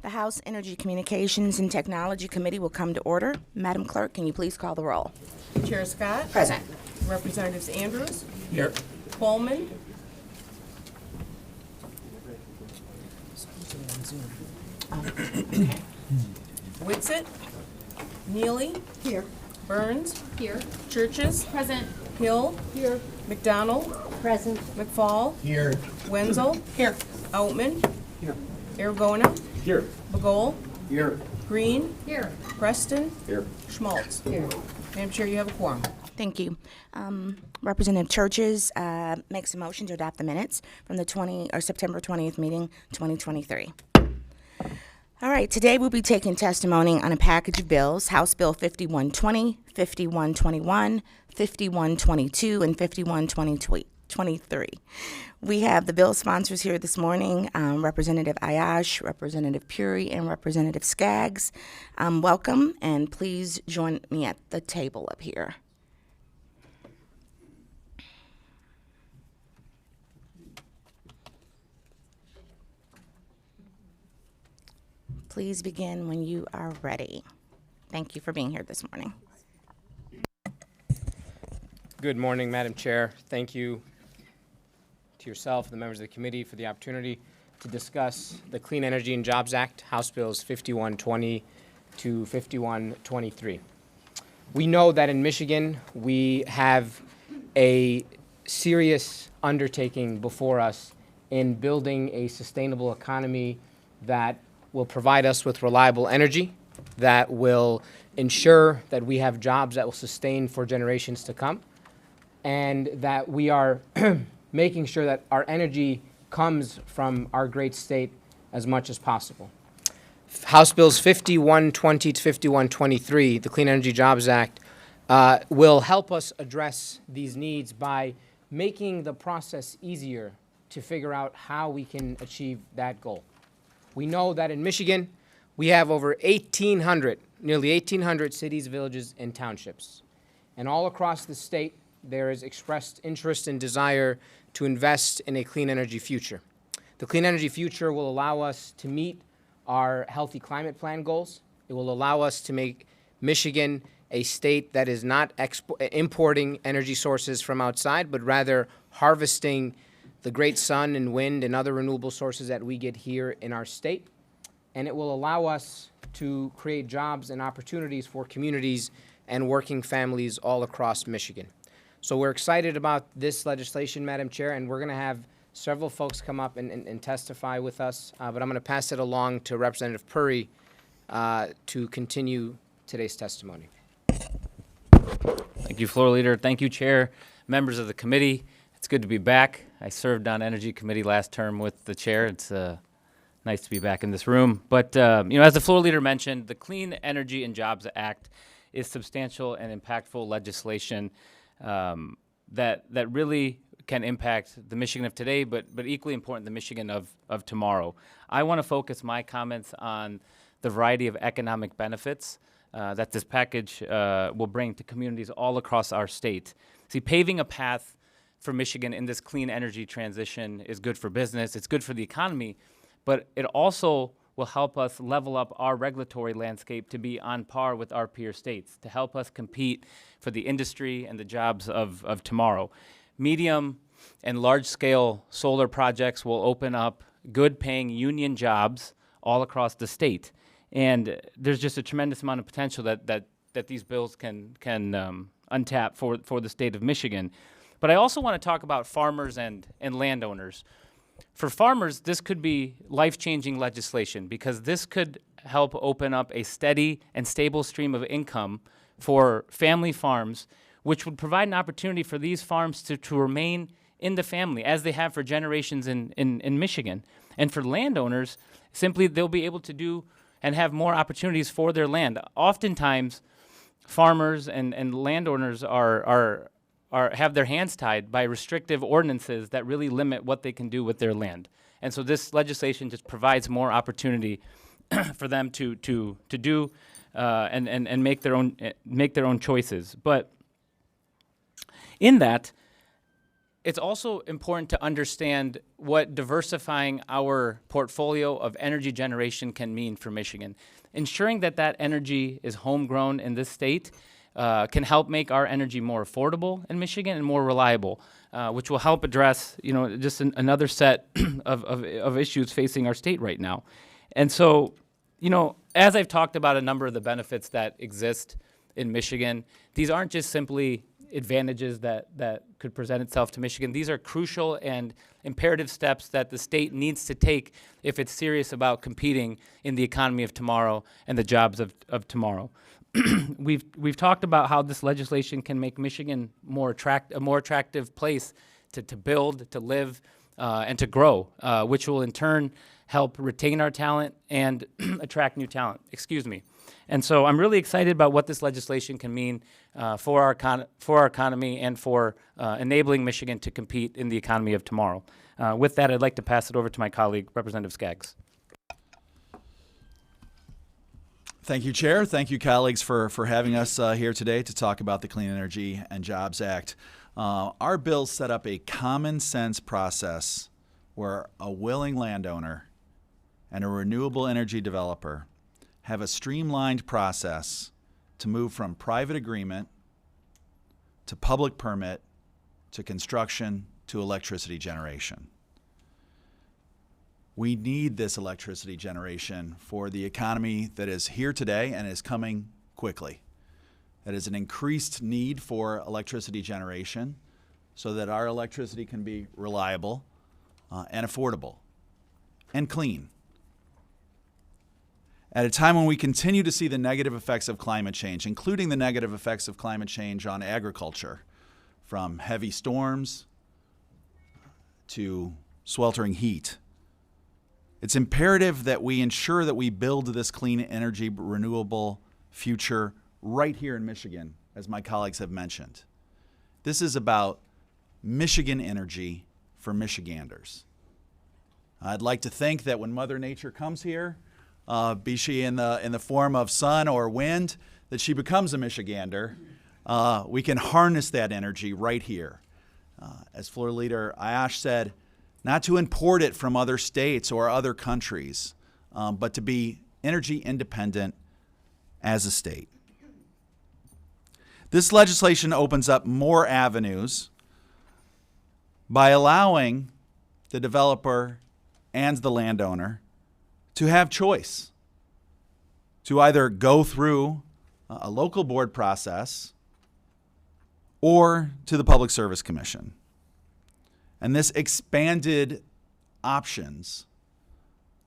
The House Energy Communications and Technology Committee will come to order. Madam Clerk, can you please call the roll? Chair Scott. Present. Representatives Andrews. Here. Coleman. Witsit. Neely. Here. Burns. Here. Churches. Present. Hill. Here. McDonald. Present. McFall. Here. Wenzel. Here. Outman. Here. Aragona. Here. Bagol. Here. Green. Here. Preston. Here. Schmaltz. Here. Madam Chair, you have a quorum. Thank you. Representative Churches makes a motion to adopt the minutes from the September 20th meeting, 2023. All right, today we'll be taking testimony on a package of bills, House Bill 5120, 5121, 5122, and 5123. We have the bill sponsors here this morning, Representative Ayash, Representative Puri, and Representative Skaggs. Welcome, and please join me at the table up here. Please begin when you are ready. Thank you for being here this morning. Good morning, Madam Chair. Thank you to yourself and the members of the committee for the opportunity to discuss the Clean Energy and Jobs Act, House Bills 5120 to 5123. We know that in Michigan, we have a serious undertaking before us in building a sustainable economy that will provide us with reliable energy, that will ensure that we have jobs that will sustain for generations to come, and that we are making sure that our energy comes from our great state as much as possible. House Bills 5120 to 5123, the Clean Energy Jobs Act, will help us address these needs by making the process easier to figure out how we can achieve that goal. We know that in Michigan, we have over 1,800, nearly 1,800 cities, villages, and townships. And all across the state, there is expressed interest and desire to invest in a clean energy future. The clean energy future will allow us to meet our healthy climate plan goals. It will allow us to make Michigan a state that is not importing energy sources from outside, but rather harvesting the great sun and wind and other renewable sources that we get here in our state. And it will allow us to create jobs and opportunities for communities and working families all across Michigan. So we're excited about this legislation, Madam Chair, and we're going to have several folks come up and testify with us, but I'm going to pass it along to Representative Puri to continue today's testimony. Thank you, Floor Leader. Thank you, Chair, members of the committee. It's good to be back. I served on Energy Committee last term with the Chair. It's nice to be back in this room. But, as the Floor Leader mentioned, the Clean Energy and Jobs Act is substantial and impactful legislation that really can impact the Michigan of today, but equally important, the Michigan of tomorrow. I want to focus my comments on the variety of economic benefits that this package will bring to communities all across our state. See, paving a path for Michigan in this clean energy transition is good for business, it's good for the economy, but it also will help us level up our regulatory landscape to be on par with our peer states, to help us compete for the industry and the jobs of tomorrow. Medium and large-scale solar projects will open up good-paying union jobs all across the state. And there's just a tremendous amount of potential that these bills can untap for the state of Michigan. But I also want to talk about farmers and landowners. For farmers, this could be life-changing legislation because this could help open up a steady and stable stream of income for family farms, which would provide an opportunity for these farms to remain in the family as they have for generations in Michigan. And for landowners, simply they'll be able to do and have more opportunities for their land. Oftentimes, farmers and landowners have their hands tied by restrictive ordinances that really limit what they can do with their land. And so this legislation just provides more opportunity for them to do and make their own choices. But in that, it's also important to understand what diversifying our portfolio of energy generation can mean for Michigan. Ensuring that that energy is homegrown in this state can help make our energy more affordable in Michigan and more reliable, which will help address, just another set of issues facing our state right now. And so, as I've talked about a number of the benefits that exist in Michigan, these aren't just simply advantages that could present itself to Michigan. These are crucial and imperative steps that the state needs to take if it's serious about competing in the economy of tomorrow and the jobs of tomorrow. We've talked about how this legislation can make Michigan a more attractive place to build, to live, and to grow, which will in turn help retain our talent and attract new talent. Excuse me. And so I'm really excited about what this legislation can mean for our economy and for enabling Michigan to compete in the economy of tomorrow. With that, I'd like to pass it over to my colleague, Representative Skaggs. Thank you, Chair. Thank you, colleagues, for having us here today to talk about the Clean Energy and Jobs Act. Our bills set up a common sense process where a willing landowner and a renewable energy developer have a streamlined process to move from private agreement to public permit to construction to electricity generation. We need this electricity generation for the economy that is here today and is coming quickly. That is an increased need for electricity generation so that our electricity can be reliable and affordable and clean. At a time when we continue to see the negative effects of climate change, including the negative effects of climate change on agriculture, from heavy storms to sweltering heat, it's imperative that we ensure that we build this clean energy, renewable future right here in Michigan, as my colleagues have mentioned. This is about Michigan energy for Michiganders. I'd like to think that when Mother Nature comes here, be she in the form of sun or wind, that she becomes a Michigander. We can harness that energy right here. As Floor Leader Ayash said, not to import it from other states or other countries, but to be energy independent as a state. This legislation opens up more avenues by allowing the developer and the landowner to have choice, to either go through a local board process or to the Public Service Commission. And this expanded options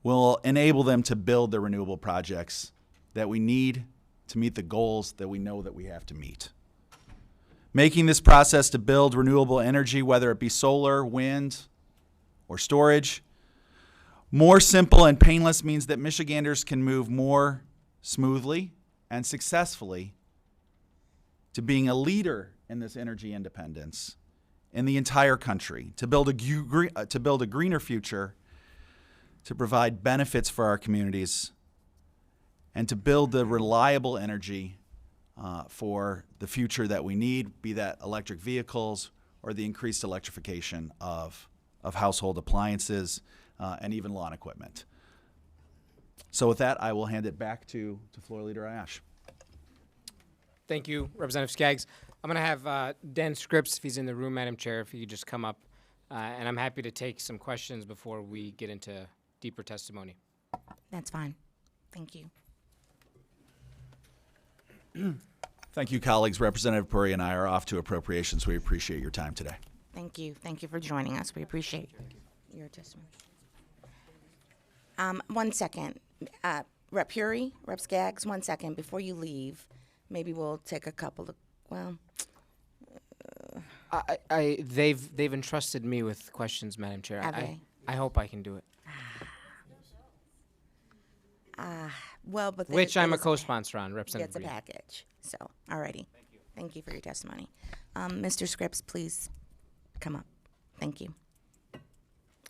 will enable them to build the renewable projects that we need to meet the goals that we know that we have to meet. Making this process to build renewable energy, whether it be solar, wind, or storage, more simple and painless means that Michiganders can move more smoothly and successfully to being a leader in this energy independence in the entire country, to build a greener future, to provide benefits for our communities, and to build the reliable energy for the future that we need, be that electric vehicles or the increased electrification of household appliances and even lawn equipment. So with that, I will hand it back to Floor Leader Ayash. Thank you, Representative Skaggs. I'm going to have Dan Scripps, if he's in the room, Madam Chair, if he could just come up. And I'm happy to take some questions before we get into deeper testimony. That's fine. Thank you. Thank you, colleagues. Representative Puri and I are off to appropriations. We appreciate your time today. Thank you. Thank you for joining us. We appreciate your testimony. 1 second. Rep Puri, Rep Skaggs, 1 second. Before you leave, maybe we'll take a couple of, They've entrusted me with questions, Madam Chair. Have they? I hope I can do it. but Which I'm a it's co-sponsor on, Representative It's a Green. package. So, alrighty. Thank you for your testimony. Mr. Scripps, please come up. Thank you.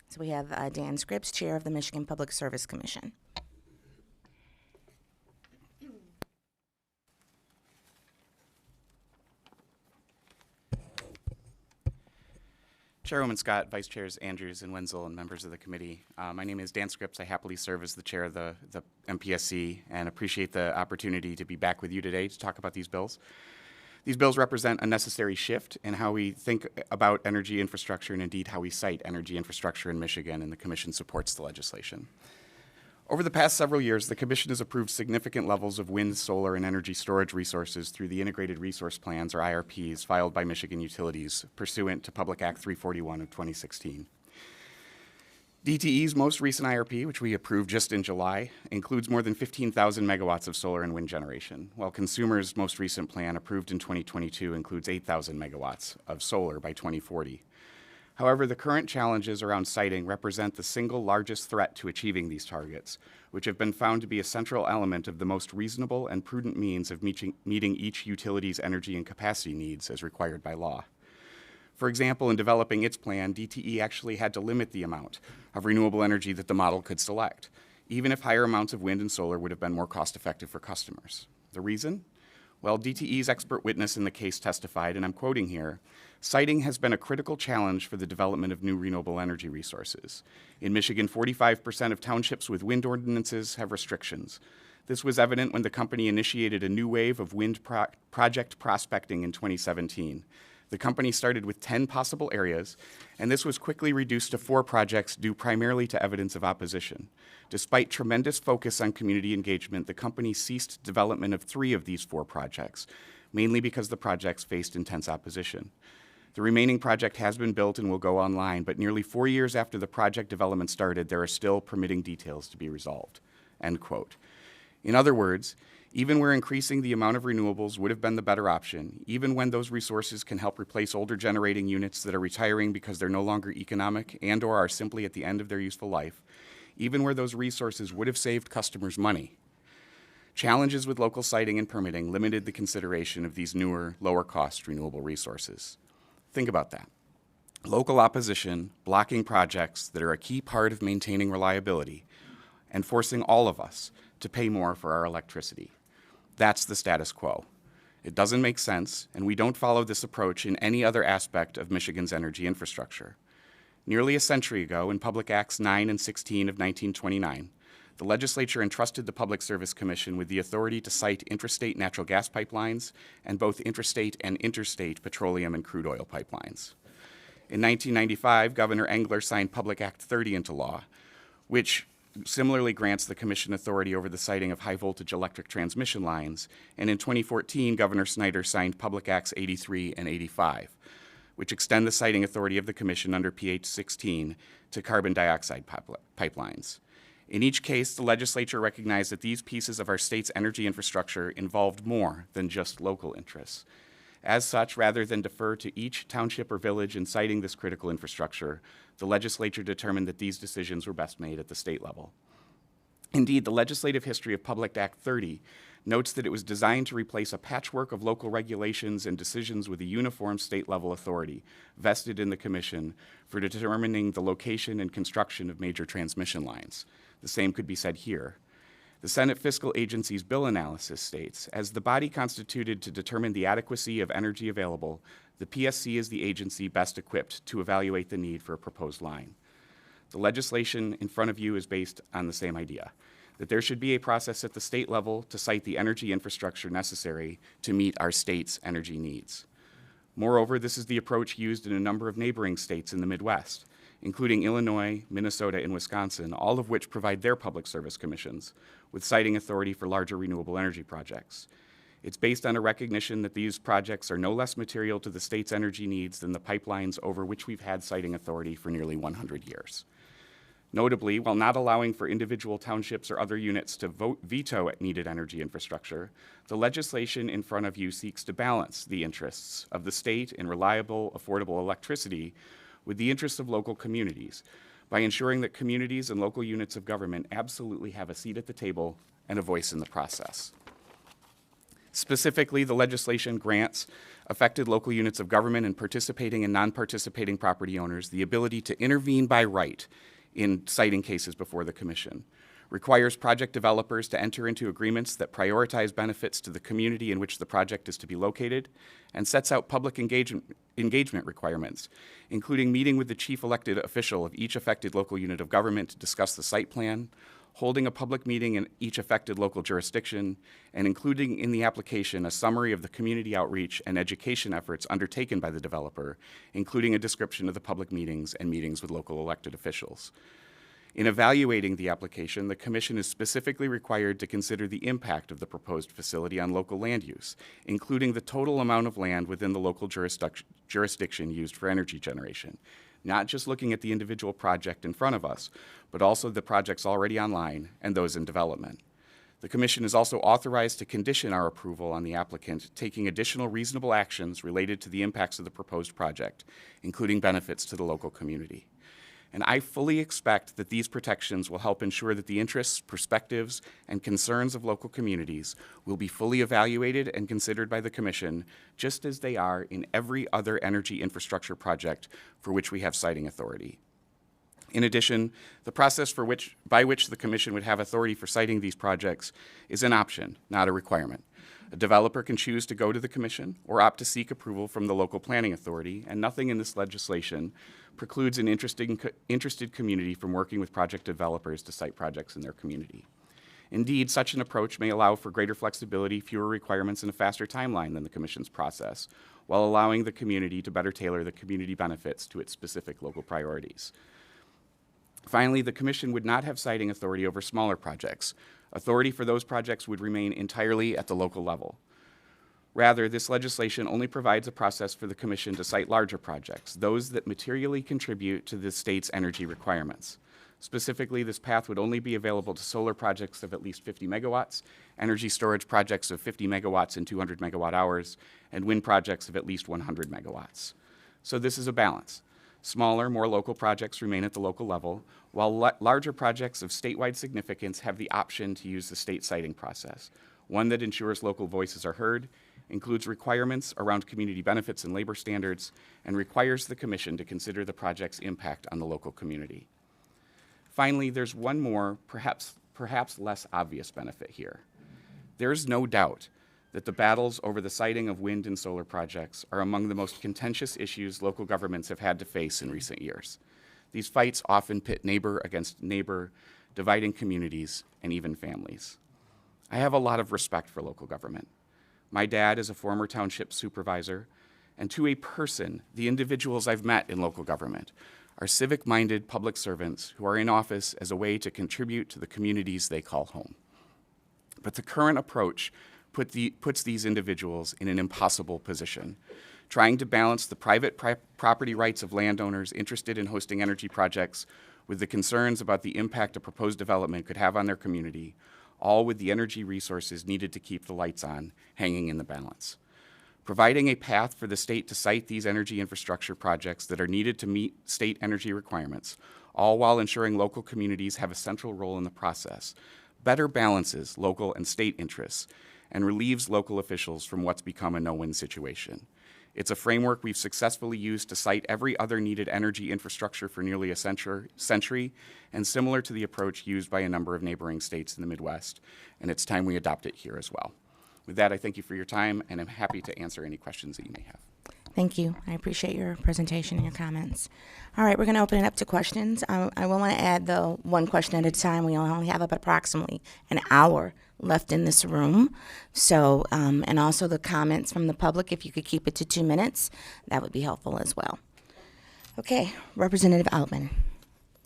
So we have Dan Scripps, Chair of the Michigan Public Service Commission. Chairwoman Scott, Vice Chairs Andrews and Wenzel, and members of the committee. My name is Dan Scripps. I happily serve as the chair of the MPSC and appreciate the opportunity to be back with you today to talk about these bills. These bills represent a necessary shift in how we think about energy infrastructure and indeed how we cite energy infrastructure in Michigan, and the Commission supports the legislation. Over the past several years, the Commission has approved significant levels of wind, solar, and energy storage resources through the Integrated Resource Plans, or IRPs, filed by Michigan utilities pursuant to Public Act 341 of 2016. DTE's most recent IRP, which we approved just in July, includes more than 15,000 megawatts of solar and wind generation, while Consumer's most recent plan, approved in 2022, includes 8,000 megawatts of solar by 2040. However, the current challenges around siting represent the single largest threat to achieving these targets, which have been found to be a central element of the most reasonable and prudent means of meeting each utility's energy and capacity needs as required by law. For example, in developing its plan, DTE actually had to limit the amount of renewable energy that the model could select, even if higher amounts of wind and solar would have been more cost-effective for customers. The reason? Well, DTE's expert witness in the case testified, and I'm quoting here, "Siting has been a critical challenge for the development of new renewable energy resources. In Michigan, 45% of townships with wind ordinances have restrictions. This was evident when the company initiated a new wave of wind project prospecting in 2017. The company started with 10 possible areas, and this was quickly reduced to 4 projects due primarily to evidence of opposition. Despite tremendous focus on community engagement, the company ceased development of 3 of these 4 projects, mainly because the projects faced intense opposition. The remaining project has been built and will go online, but nearly 4 years after the project development started, there are still permitting details to be resolved." End quote. In other words, even where increasing the amount of renewables would have been the better option, even when those resources can help replace older generating units that are retiring because they're no longer economic and or are simply at the end of their useful life, even where those resources would have saved customers money, challenges with local siting and permitting limited the consideration of these newer, lower-cost renewable resources. Think about that. Local opposition blocking projects that are a key part of maintaining reliability and forcing all of us to pay more for our electricity. That's the status quo. It doesn't make sense, and we don't follow this approach in any other aspect of Michigan's energy infrastructure. Nearly a century ago, in Public Acts 9 and 16 of 1929, the legislature entrusted the Public Service Commission with the authority to site intrastate natural gas pipelines and both intrastate and interstate petroleum and crude oil pipelines. In 1995, Governor Engler signed Public Act 30 into law, which similarly grants the Commission authority over the siting of high-voltage electric transmission lines, and in 2014, Governor Snyder signed Public Acts 83 and 85, which extend the siting authority of the Commission under PH 16 to carbon dioxide pipelines. In each case, the legislature recognized that these pieces of our state's energy infrastructure involved more than just local interests. As such, rather than defer to each township or village in siting this critical infrastructure, the legislature determined that these decisions were best made at the state level. Indeed, the legislative history of Public Act 30 notes that it was designed to replace a patchwork of local regulations and decisions with a uniform state-level authority vested in the Commission for determining the location and construction of major transmission lines. The same could be said here. The Senate Fiscal Agency's bill analysis states, as the body constituted to determine the adequacy of energy available, the PSC is the agency best equipped to evaluate the need for a proposed line. The legislation in front of you is based on the same idea, that there should be a process at the state level to site the energy infrastructure necessary to meet our state's energy needs. Moreover, this is the approach used in a number of neighboring states in the Midwest, including Illinois, Minnesota, and Wisconsin, all of which provide their public service commissions with siting authority for larger renewable energy projects. It's based on a recognition that these projects are no less material to the state's energy needs than the pipelines over which we've had siting authority for nearly 100 years. Notably, while not allowing for individual townships or other units to veto needed energy infrastructure, the legislation in front of you seeks to balance the interests of the state in reliable, affordable electricity with the interests of local communities by ensuring that communities and local units of government absolutely have a seat at the table and a voice in the process. Specifically, the legislation grants affected local units of government and participating and non-participating property owners the ability to intervene by right in siting cases before the Commission, requires project developers to enter into agreements that prioritize benefits to the community in which the project is to be located, and sets out public engagement requirements, including meeting with the chief elected official of each affected local unit of government to discuss the site plan, holding a public meeting in each affected local jurisdiction, and including in the application a summary of the community outreach and education efforts undertaken by the developer, including a description of the public meetings and meetings with local elected officials. In evaluating the application, the Commission is specifically required to consider the impact of the proposed facility on local land use, including the total amount of land within the local jurisdiction used for energy generation, not just looking at the individual project in front of us, but also the projects already online and those in development. The Commission is also authorized to condition our approval on the applicant taking additional reasonable actions related to the impacts of the proposed project, including benefits to the local community. And I fully expect that these protections will help ensure that the interests, perspectives, and concerns of local communities will be fully evaluated and considered by the Commission, just as they are in every other energy infrastructure project for which we have siting authority. In addition, the process by which the Commission would have authority for siting these projects is an option, not a requirement. A developer can choose to go to the Commission or opt to seek approval from the local planning authority, and nothing in this legislation precludes an interested community from working with project developers to site projects in their community. Indeed, such an approach may allow for greater flexibility, fewer requirements, and a faster timeline than the Commission's process, while allowing the community to better tailor the community benefits to its specific local priorities. Finally, the Commission would not have siting authority over smaller projects. Authority for those projects would remain entirely at the local level. Rather, this legislation only provides a process for the Commission to cite larger projects, those that materially contribute to the state's energy requirements. Specifically, this path would only be available to solar projects of at least 50 megawatts, energy storage projects of 50 megawatts and 200 megawatt hours, and wind projects of at least 100 megawatts. So this is a balance. Smaller, more local projects remain at the local level, while larger projects of statewide significance have the option to use the state siting process, one that ensures local voices are heard, includes requirements around community benefits and labor standards, and requires the Commission to consider the project's impact on the local community. Finally, there's one more, perhaps less obvious benefit here. There's no doubt that the battles over the siting of wind and solar projects are among the most contentious issues local governments have had to face in recent years. These fights often pit neighbor against neighbor, dividing communities and even families. I have a lot of respect for local government. My dad is a former township supervisor, and to a person, the individuals I've met in local government are civic-minded public servants who are in office as a way to contribute to the communities they call home. But the current approach puts these individuals in an impossible position, trying to balance the private property rights of landowners interested in hosting energy projects with the concerns about the impact a proposed development could have on their community, all with the energy resources needed to keep the lights on hanging in the balance. Providing a path for the state to site these energy infrastructure projects that are needed to meet state energy requirements, all while ensuring local communities have a central role in the process, better balances local and state interests and relieves local officials from what's become a no-win situation. It's a framework we've successfully used to site every other needed energy infrastructure for nearly a century, and similar to the approach used by a number of neighboring states in the Midwest, and it's time we adopt it here as well. With that, I thank you for your time, and I'm happy to answer any questions that you may have. Thank you. I appreciate your presentation and your comments. All right, we're going to open it up to questions. I will want to add, though, one question at a time. We only have about approximately an hour left in this room. So, and also the comments from the public, if you could keep it to 2 minutes, that would be helpful as well. Okay, Representative Altman.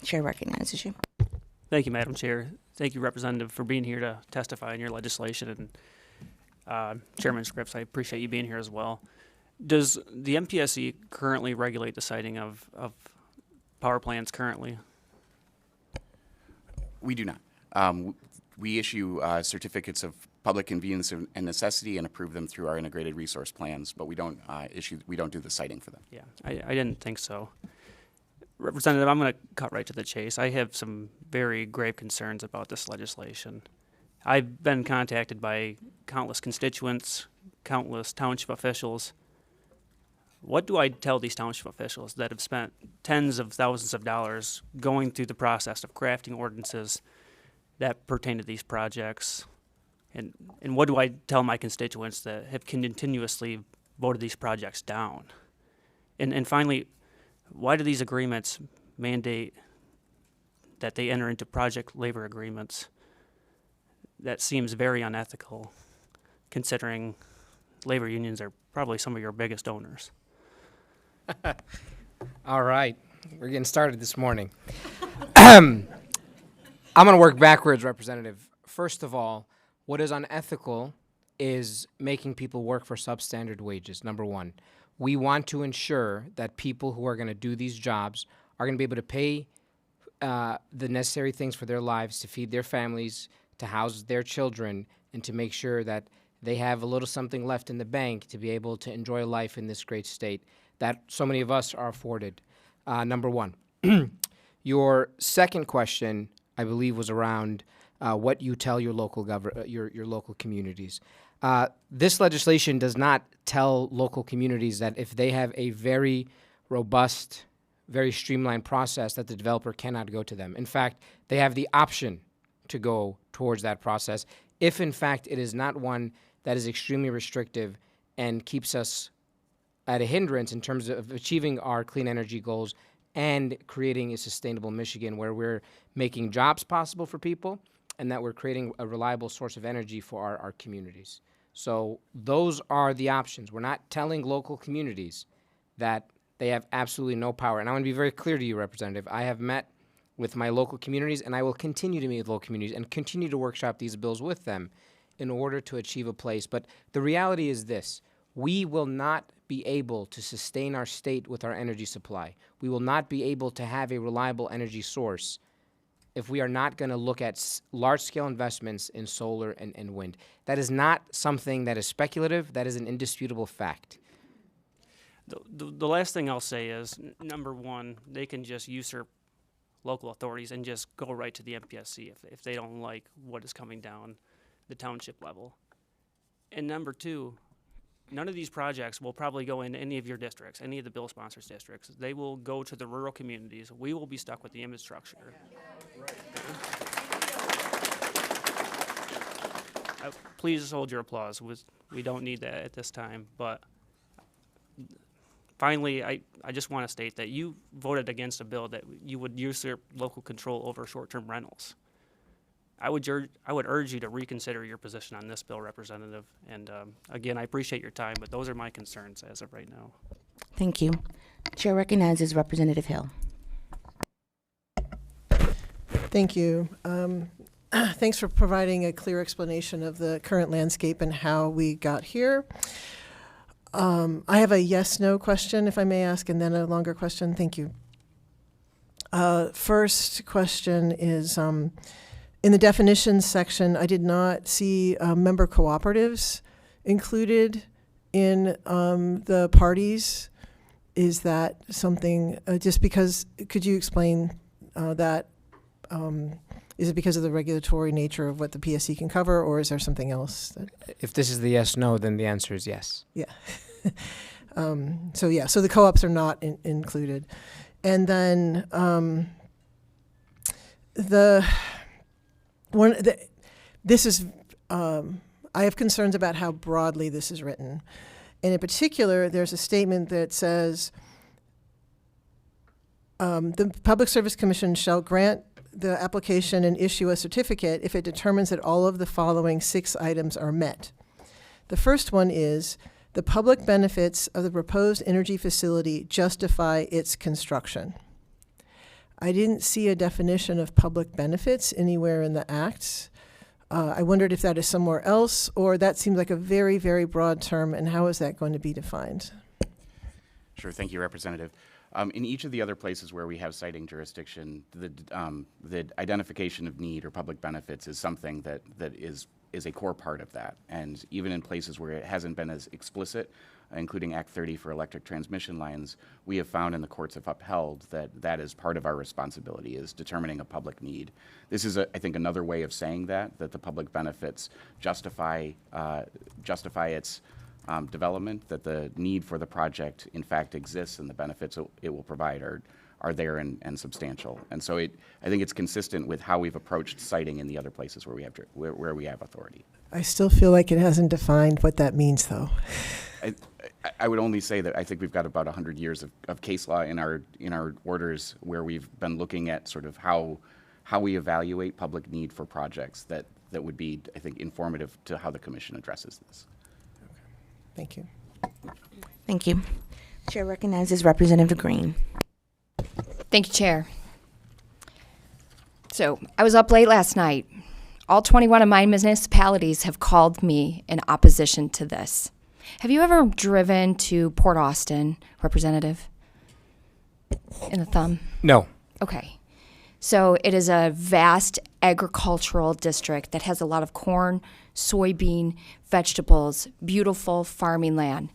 Chair recognizes you. Thank you, Madam Chair. Thank you, Representative, for being here to testify in your legislation. And Chairman Scripps, I appreciate you being here as well. Does the MPSC currently regulate the siting of power plants currently? We do not. We issue certificates of public convenience and necessity and approve them through our integrated resource plans, but we don't do the siting for them. Yeah, I didn't think so. Representative, I'm going to cut right to the chase. I have some very grave concerns about this legislation. I've been contacted by countless constituents, countless township officials. What do I tell these township officials that have spent tens of thousands of dollars going through the process of crafting ordinances that pertain to these projects? And what do I tell my constituents that have continuously voted these projects down? And finally, why do these agreements mandate that they enter into project labor agreements? That seems very unethical, considering labor unions are probably some of your biggest owners. All right, we're getting started this morning. I'm going to work backwards, Representative. First of all, what is unethical is making people work for substandard wages, number one. We want to ensure that people who are going to do these jobs are going to be able to pay the necessary things for their lives, to feed their families, to house their children, and to make sure that they have a little something left in the bank to be able to enjoy life in this great state that so many of us are afforded. Number one. Your second question, I believe, was around what you tell your local your local communities. This legislation does not tell local communities that if they have a very robust, very streamlined process that the developer cannot go to them. In fact, they have the option to go towards that process if, in fact, it is not one that is extremely restrictive and keeps us at a hindrance in terms of achieving our clean energy goals and creating a sustainable Michigan where we're making jobs possible for people and that we're creating a reliable source of energy for our communities. So those are the options. We're not telling local communities that they have absolutely no power. And I want to be very clear to you, Representative. I have met with my local communities, and I will continue to meet with local communities and continue to workshop these bills with them in order to achieve a place. But the reality is this. We will not be able to sustain our state with our energy supply. We will not be able to have a reliable energy source if we are not going to look at large-scale investments in solar and wind. That is not something that is speculative. That is an indisputable fact. The last thing I'll say is, number one, they can just usurp local authorities and just go right to the MPSC if they don't like what is coming down the township level. And number two, none of these projects will probably go into any of your districts, any of the bill sponsors' districts. They will go to the rural communities. We will be stuck with the infrastructure. Please hold your applause. We don't need that at this time. But finally, I just want to state that you voted against a bill that you would usurp local control over short-term rentals. I would urge you to reconsider your position on this bill, Representative. And again, I appreciate your time, but those are my concerns as of right now. Thank you. Chair recognizes Representative Hill. Thank you. Thanks for providing a clear explanation of the current landscape and how we got here. I have a yes/no question, if I may ask, and then a longer question. Thank you. First question is, in the definitions section, I did not see member cooperatives included in the parties. Is that something, just because, could you explain that? Is it because of the regulatory nature of what the PSC can cover, or is there something else? If this is the yes/no, then the answer is yes. Yeah. So the co-ops are not included. And then this is, I have concerns about how broadly this is written. And in particular, there's a statement that says, the Public Service Commission shall grant the application and issue a certificate if it determines that all of the following 6 items are met. The first one is, the public benefits of the proposed energy facility justify its construction. I didn't see a definition of public benefits anywhere in the Act. I wondered if that is somewhere else, or that seems like a very, very broad term, and how is that going to be defined? Sure, thank you, Representative. In each of the other places where we have siting jurisdiction, the identification of need or public benefits is something that is a core part of that. And even in places where it hasn't been as explicit, including Act 30 for electric transmission lines, we have found and the courts have upheld that is part of our responsibility, is determining a public need. This is, I think, another way of saying that the public benefits justify its development, that the need for the project in fact exists, and the benefits it will provide are there and substantial. And so I think it's consistent with how we've approached siting in the other places where we have authority. I still feel like it hasn't defined what that means, though. I would only say that I think we've got about 100 years of case law in our orders where we've been looking at sort of how we evaluate public need for projects that would be, I think, informative to how the commission addresses this. Thank you. Thank you. Chair recognizes Representative Green. Thank you, Chair. So I was up late last night. All 21 of my municipalities have called me in opposition to this. Have you ever driven to Port Austin, Representative? In the thumb? No. Okay. So it is a vast agricultural district that has a lot of corn, soybean, vegetables, beautiful farming land.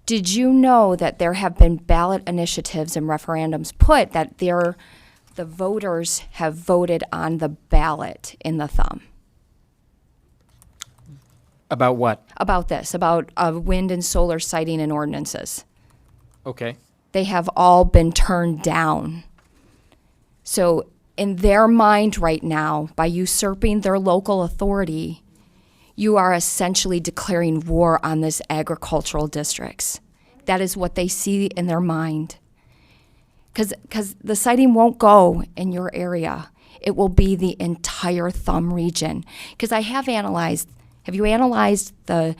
Did you know that there have been ballot initiatives and referendums put that the voters have voted on the ballot in the thumb? About what? About this, about wind and solar siting and ordinances. Okay. They have all been turned down. So in their mind right now, by usurping their local authority, you are essentially declaring war on this agricultural districts. That is what they see in their mind. Because the siting won't go in your area. It will be the entire thumb region. Because I have analyzed, have you analyzed the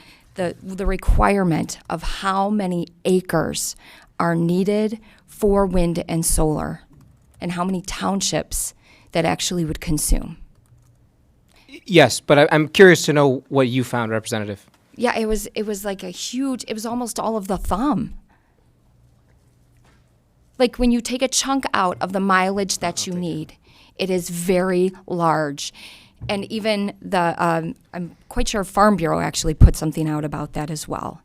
requirement of how many acres are needed for wind and solar? And how many townships that actually would consume? Yes, but I'm curious to know what you found, Representative. Yeah, it was like it was almost all of the thumb. Like when you take a chunk out of the mileage that you need, it is very large. And even I'm quite sure Farm Bureau actually put something out about that as well.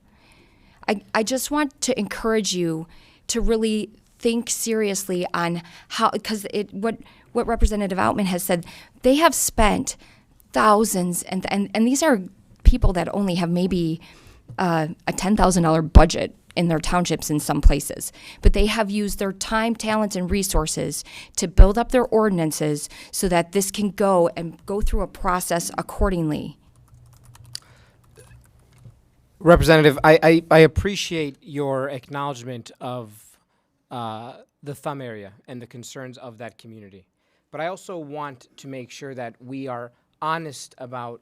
I just want to encourage you to really think seriously on how, because what Representative Outman has said, they have spent thousands, and these are people that only have maybe a $10,000 budget in their townships in some places, but they have used their time, talents, and resources to build up their ordinances so that this can go through a process accordingly. Representative, I appreciate your acknowledgement of the thumb area and the concerns of that community. But I also want to make sure that we are honest about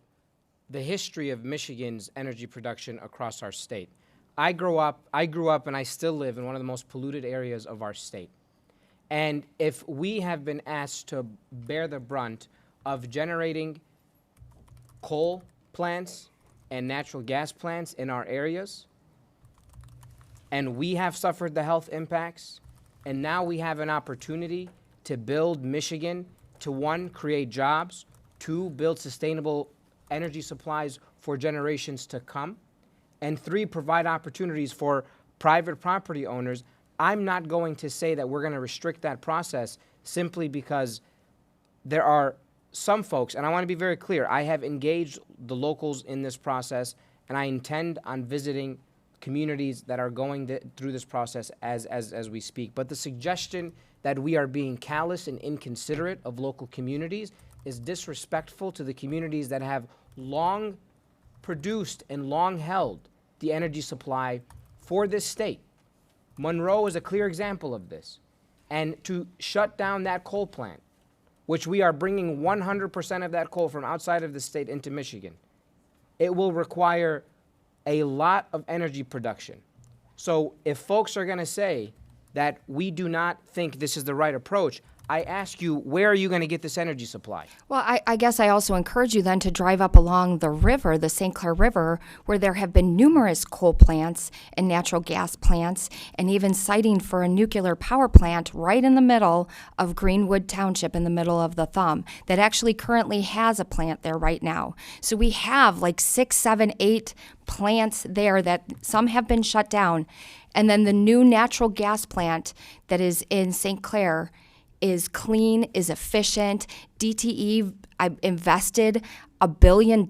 the history of Michigan's energy production across our state. I grew up and I still live in one of the most polluted areas of our state. And if we have been asked to bear the brunt of generating coal plants and natural gas plants in our areas, and we have suffered the health impacts, and now we have an opportunity to build Michigan to, one, create jobs, two, build sustainable energy supplies for generations to come, and three, provide opportunities for private property owners. I'm not going to say that we're going to restrict that process simply because there are some folks, and I want to be very clear, I have engaged the locals in this process, and I intend on visiting communities that are going through this process as we speak. But the suggestion that we are being callous and inconsiderate of local communities is disrespectful to the communities that have long produced and long held the energy supply for this state. Monroe is a clear example of this. And to shut down that coal plant, which we are bringing 100% of that coal from outside of the state into Michigan, it will require a lot of energy production. So if folks are going to say that we do not think this is the right approach, I ask you, where are you going to get this energy supply? Well, I guess I also encourage you then to drive up along the river, the St. Clair River, where there have been numerous coal plants and natural gas plants, and even siting for a nuclear power plant right in the middle of Greenwood Township, in the middle of the thumb, that actually currently has a plant there right now. So we have like 6, 7, 8 plants there that some have been shut down. And then the new natural gas plant that is in St. Clair is clean, is efficient. DTE invested $1 billion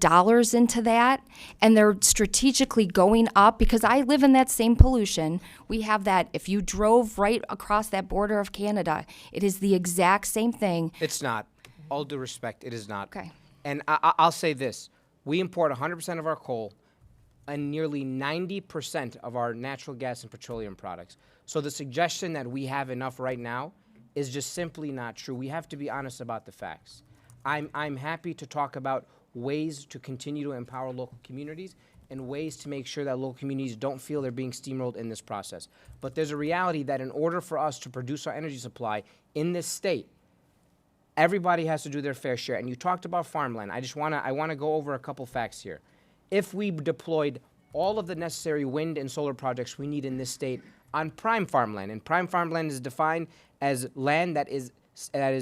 into that, and they're strategically going up, because I live in that same pollution. We have that, if you drove right across that border of Canada, it is the exact same thing. It's not. All due respect, it is not. Okay. And I'll say this. We import 100% of our coal and nearly 90% of our natural gas and petroleum products. So the suggestion that we have enough right now is just simply not true. We have to be honest about the facts. I'm happy to talk about ways to continue to empower local communities and ways to make sure that local communities don't feel they're being steamrolled in this process. But there's a reality that in order for us to produce our energy supply in this state, everybody has to do their fair share. And you talked about farmland. I want to go over a couple facts here. If we deployed all of the necessary wind and solar projects we need in this state on prime farmland, and prime farmland is defined as land that is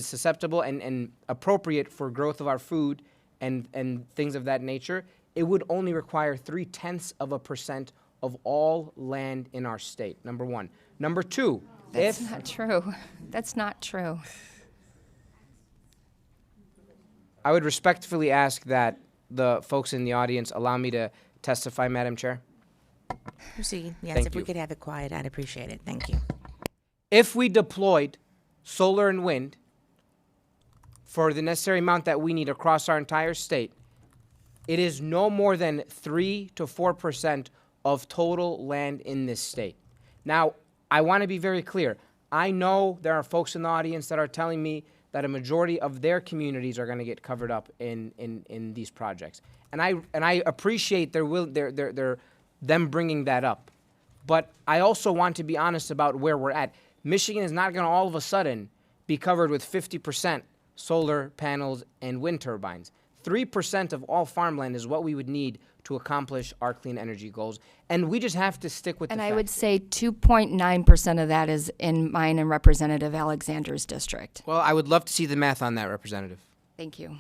susceptible and appropriate for growth of our food and things of that nature, it would only require 0.3% of all land in our state, number one. Number two, That's not true. That's not true. I would respectfully ask that the folks in the audience allow me to testify, Madam Chair. Proceed. Yes, Thank if we you. could have it quiet, I'd appreciate it. Thank you. If we deployed solar and wind for the necessary amount that we need across our entire state, it is no more than 3 to 4% of total land in this state. Now, I want to be very clear. I know there are folks in the audience that are telling me that a majority of their communities are going to get covered up in these projects, and I appreciate them bringing that up. But I also want to be honest about where we're at. Michigan is not going to all of a sudden be covered with 50% solar panels and wind turbines. 3% of all farmland is what we would need to accomplish our clean energy goals. And we just have to stick with And the I would facts. say 2.9% of that is in mine and Representative Alexander's district. Well, I would love to see the math on that, Representative. Thank you.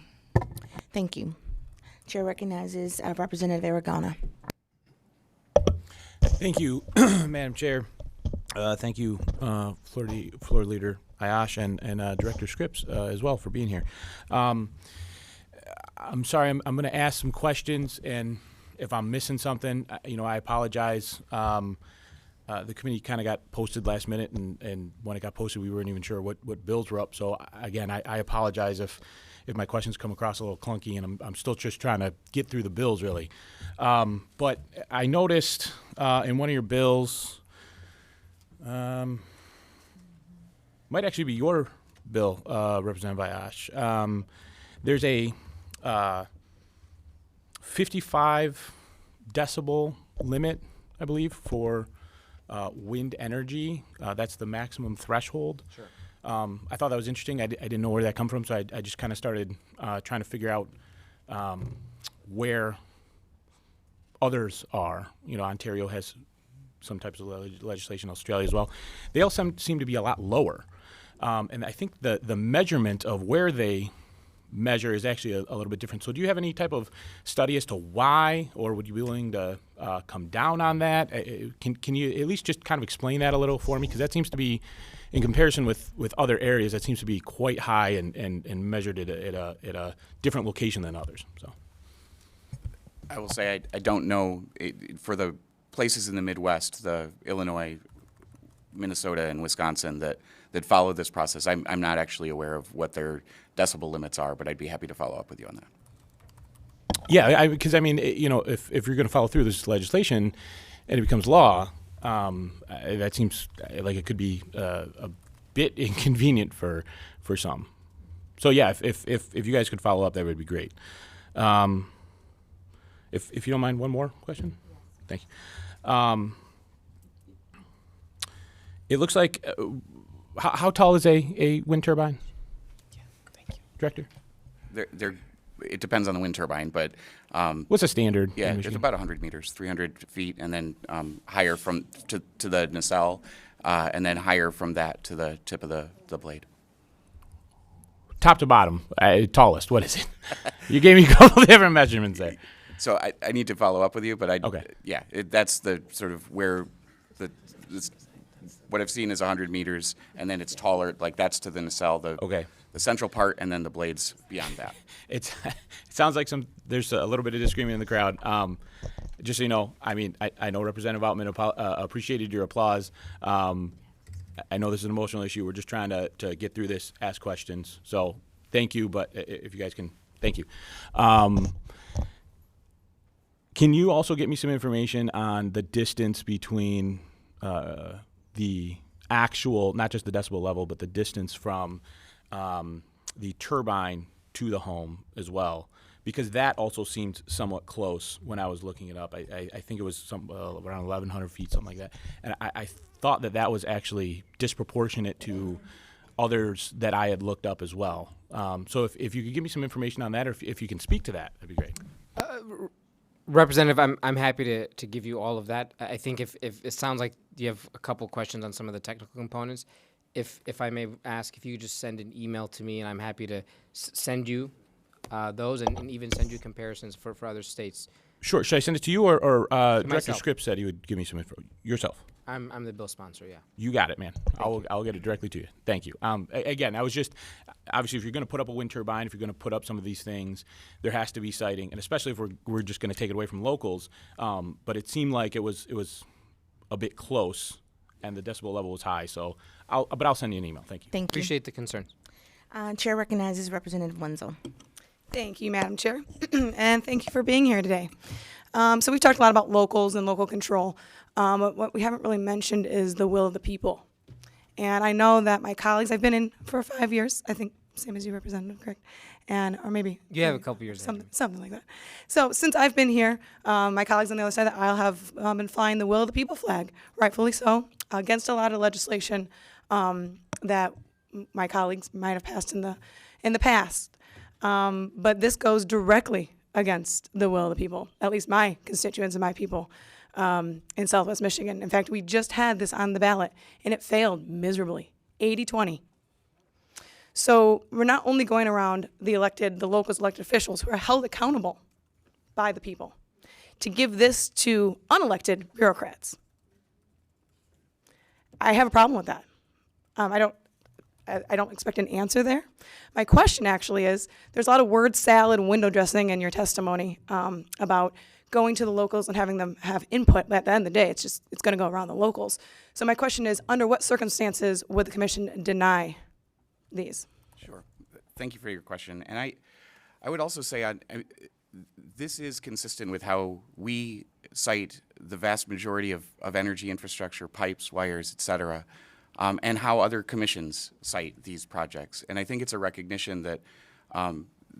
Thank you. Chair recognizes Representative Aragona. Thank you, Madam Chair. Thank you, Floor Leader Ayash and Director Scripps as well for being here. I'm sorry, I'm going to ask some questions, and if I'm missing something, I apologize. The committee kind of got posted last minute, and when it got posted, we weren't even sure what bills were up. So again, I apologize if my questions come across a little clunky, and I'm still just trying to get through the bills, really. But I noticed in one of your bills, might actually be your bill, Representative Ayash. There's a 55 decibel limit, I believe, for wind energy. That's the maximum threshold. Sure. I thought that was interesting. I didn't know where that come from, so I just kind of started trying to figure out where others are. Ontario has some types of legislation, Australia as well. They all seem to be a lot lower. And I think the measurement of where they measure is actually a little bit different. So do you have any type of study as to why, or would you be willing to come down on that? Can you at least just kind of explain that a little for me? Because that seems to be, in comparison with other areas, that seems to be quite high and measured at a different location than others. So I will say I don't know for the places in the Midwest, the Illinois, Minnesota, and Wisconsin that follow this process. I'm not actually aware of what their decibel limits are, but I'd be happy to follow up with you on that. Yeah, because if you're going to follow through this legislation and it becomes law, that seems like it could be a bit inconvenient for some. So yeah, if you guys could follow up, that would be great. If you don't mind, one more question. Thank you. It looks like how tall is a wind turbine? Yeah, thank you. Director? It depends on the wind turbine, but What's a standard? yeah, in it's Michigan? about 100 meters, 300 feet, and then higher to the nacelle, and then higher from that to the tip of the blade. Top to bottom, tallest. What is it? You gave me a couple different measurements there. So I need to follow up with you, but Okay. yeah, that's the sort of where what I've seen is 100 meters, and then it's taller, like that's to the nacelle. Okay. the central part and then the blades beyond that. It sounds like there's a little bit of disagreement in the crowd. Just so you know, I mean, I know Representative Outman appreciated your applause. I know this is an emotional issue. We're just trying to get through this, ask questions. So thank you, but if you guys can, thank you. Can you also get me some information on the distance between the actual, not just the decibel level, but the distance from the turbine to the home as well? Because that also seemed somewhat close when I was looking it up. I think it was around 1,100 feet, something like that. And I thought that was actually disproportionate to others that I had looked up as well. So if you could give me some information on that, or if you can speak to that, that'd be great. Representative, I'm happy to give you all of that. I think if it sounds like you have a couple questions on some of the technical components, if I may ask if you could just send an email to me, and I'm happy to send you those and even send you comparisons for other states. Sure. Should I send it to you, or Director myself. Scripps said he would give me some info? Yourself. I'm the bill sponsor, yeah. You got it, man. I'll get it directly to you. Thank you. Again, I was just, obviously, if you're going to put up a wind turbine, if you're going to put up some of these things, there has to be siting, and especially if we're just going to take it away from locals. But it seemed like it was a bit close, and the decibel level was high. So, I'll send you an email. Thank you. Thank you. Appreciate the concerns. Chair recognizes Representative Wenzel. Thank you, Madam Chair, and thank you for being here today. So we've talked a lot about locals and local control. But what we haven't really mentioned is the will of the people. And I know that my colleagues, I've been in for 5 years, I think, same as you, Representative, correct? Or maybe. You have a couple years ahead of me. Something like that. So since I've been here, my colleagues on the other side of the aisle have been flying the will of the people flag, rightfully so, against a lot of legislation that my colleagues might have passed in the past. But this goes directly against the will of the people, at least my constituents and my people in Southwest Michigan. In fact, we just had this on the ballot, and it failed miserably, 80-20. So we're not only going around the locals elected officials who are held accountable by the people to give this to unelected bureaucrats. I have a problem with that. I don't expect an answer there. My question actually is, there's a lot of word salad and window dressing in your testimony about going to the locals and having them have input. But at the end of the day, it's going to go around the locals. So my question is, under what circumstances would the commission deny these? Sure. Thank you for your question. And I would also say this is consistent with how we cite the vast majority of energy infrastructure, pipes, wires, et cetera, and how other commissions cite these projects. And I think it's a recognition that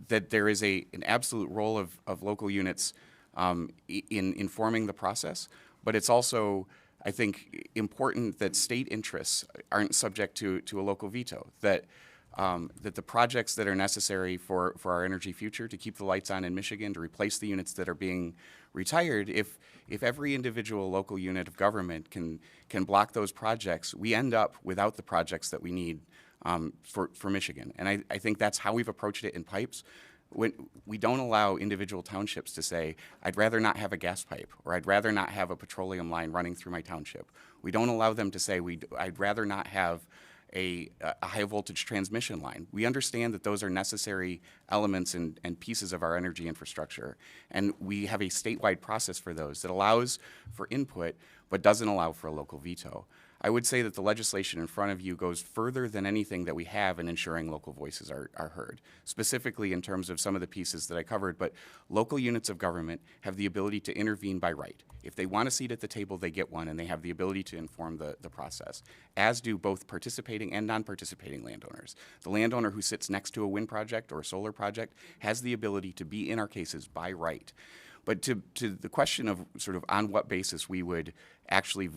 that there is an absolute role of local units in informing the process, but it's also, I think, important that state interests aren't subject to a local veto, that the projects that are necessary for our energy future, to keep the lights on in Michigan, to replace the units that are being retired, if every individual local unit of government can block those projects, we end up without the projects that we need for Michigan. And I think that's how we've approached it in pipes. When we don't allow individual townships to say, I'd rather not have a gas pipe, or I'd rather not have a petroleum line running through my township. We don't allow them to say, I'd rather not have a high voltage transmission line. We understand that those are necessary elements and pieces of our energy infrastructure. And we have a statewide process for those that allows for input, but doesn't allow for a local veto. I would say that the legislation in front of you goes further than anything that we have in ensuring local voices are heard, specifically in terms of some of the pieces that I covered. But local units of government have the ability to intervene by right. If they want a seat at the table, they get one, and they have the ability to inform the process, as do both participating and non-participating landowners. The landowner who sits next to a wind project or a solar project has the ability to be in our cases by right. But to the question of sort of on what basis we would actually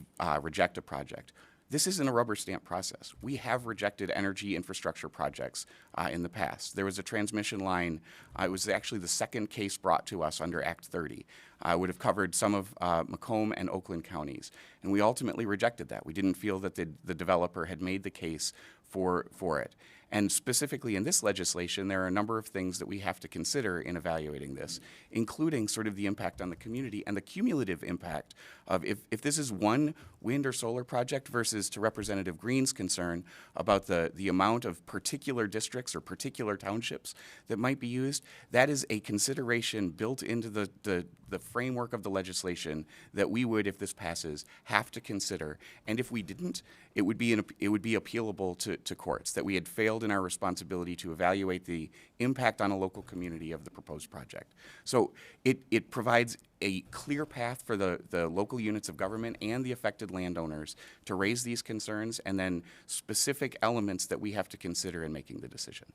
reject a project, this isn't a rubber stamp process. We have rejected energy infrastructure projects in the past. There was a transmission line. It was actually the second case brought to us under Act 30. It would have covered some of Macomb and Oakland counties. And we ultimately rejected that. We didn't feel that the developer had made the case for it. And specifically in this legislation, there are a number of things that we have to consider in evaluating this, including sort of the impact on the community and the cumulative impact of if this is one wind or solar project versus, to Representative Green's concern about the amount of particular districts or particular townships that might be used, that is a consideration built into the framework of the legislation that we would, if this passes, have to consider. And if we didn't, it would be appealable to courts, that we had failed in our responsibility to evaluate the impact on a local community of the proposed project. So it provides a clear path for the local units of government and the affected landowners to raise these concerns, and then specific elements that we have to consider in making the decision.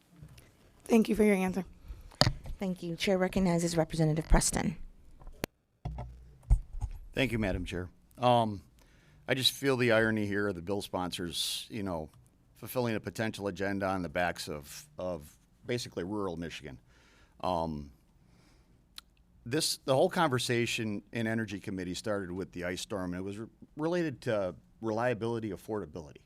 Thank you for your answer. Thank you. Chair recognizes Representative Preston. Thank you, Madam Chair. I just feel the irony here of the bill sponsors, fulfilling a potential agenda on the backs of basically rural Michigan. The whole conversation in Energy Committee started with the ice storm, and it was related to reliability, affordability.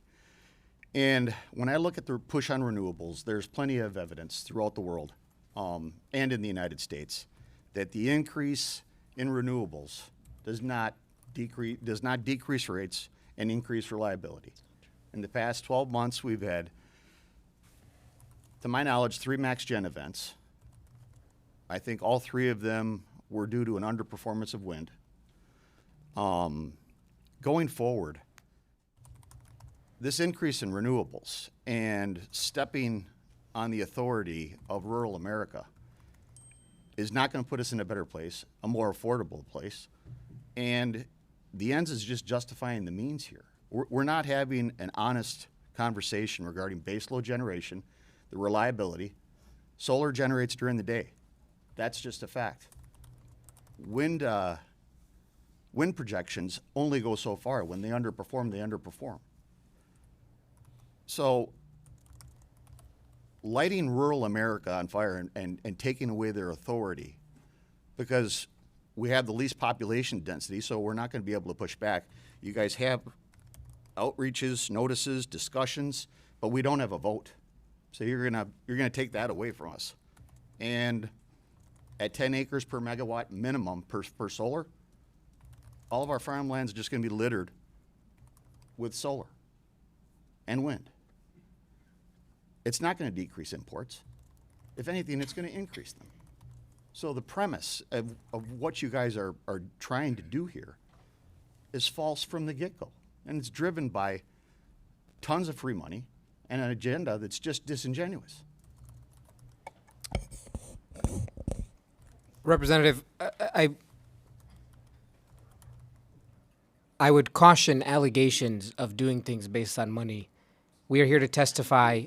And when I look at the push on renewables, there's plenty of evidence throughout the world and in the United States that the increase in renewables does not decrease rates and increase reliability. In the past 12 months, we've had, to my knowledge, 3 max gen events. I think all 3 of them were due to an underperformance of wind. Going forward, this increase in renewables and stepping on the authority of rural America is not going to put us in a better place, a more affordable place. And the ends is just justifying the means here. We're not having an honest conversation regarding baseload generation, the reliability. Solar generates during the day. That's just a fact. Wind projections only go so far. When they underperform, they underperform. So lighting rural America on fire and taking away their authority, because we have the least population density, so we're not going to be able to push back. You guys have outreaches, notices, discussions, but we don't have a vote. So you're gonna take that away from us. And at 10 acres per megawatt minimum per solar, all of our farmlands are just going to be littered with solar and wind. It's not going to decrease imports. If anything, it's going to increase them. So the premise of what you guys are trying to do here is false from the get-go. And it's driven by tons of free money and an agenda that's just disingenuous. Representative, I would caution allegations of doing things based on money. We are here to testify.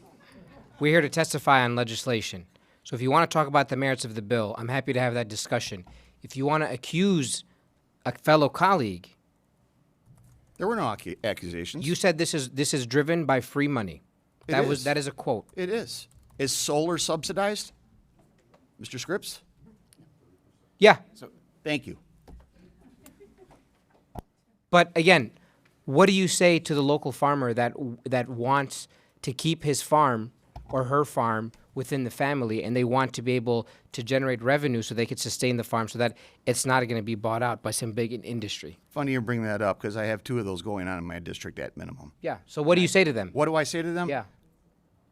We're here to testify on legislation. So if you want to talk about the merits of the bill, I'm happy to have that discussion. If you want to accuse a fellow colleague, There were no accusations. you said this is driven by free money. That is a quote. It is. Is solar subsidized, Mr. Scripps? Yeah. Thank you. But again, what do you say to the local farmer that wants to keep his farm or her farm within the family, and they want to be able to generate revenue so they could sustain the farm so that it's not going to be bought out by some big industry? Funny you bring that up because I have 2 of those going on in my district at minimum. Yeah. So what do you say to them? What do I say to them? Yeah.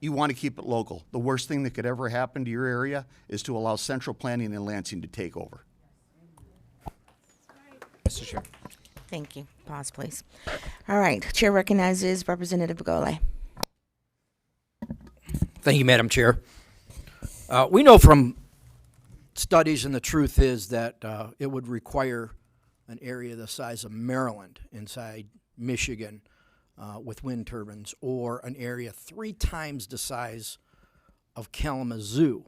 You want to keep it local. The worst thing that could ever happen to your area is to allow central planning in Lansing to take over. Mr. Chair. Thank you. Pause, please. All right. Chair recognizes Representative Begole. Thank you, Madam Chair. We know from studies, and the truth is that it would require an area the size of Maryland inside Michigan with wind turbines, or an area 3 times the size of Kalamazoo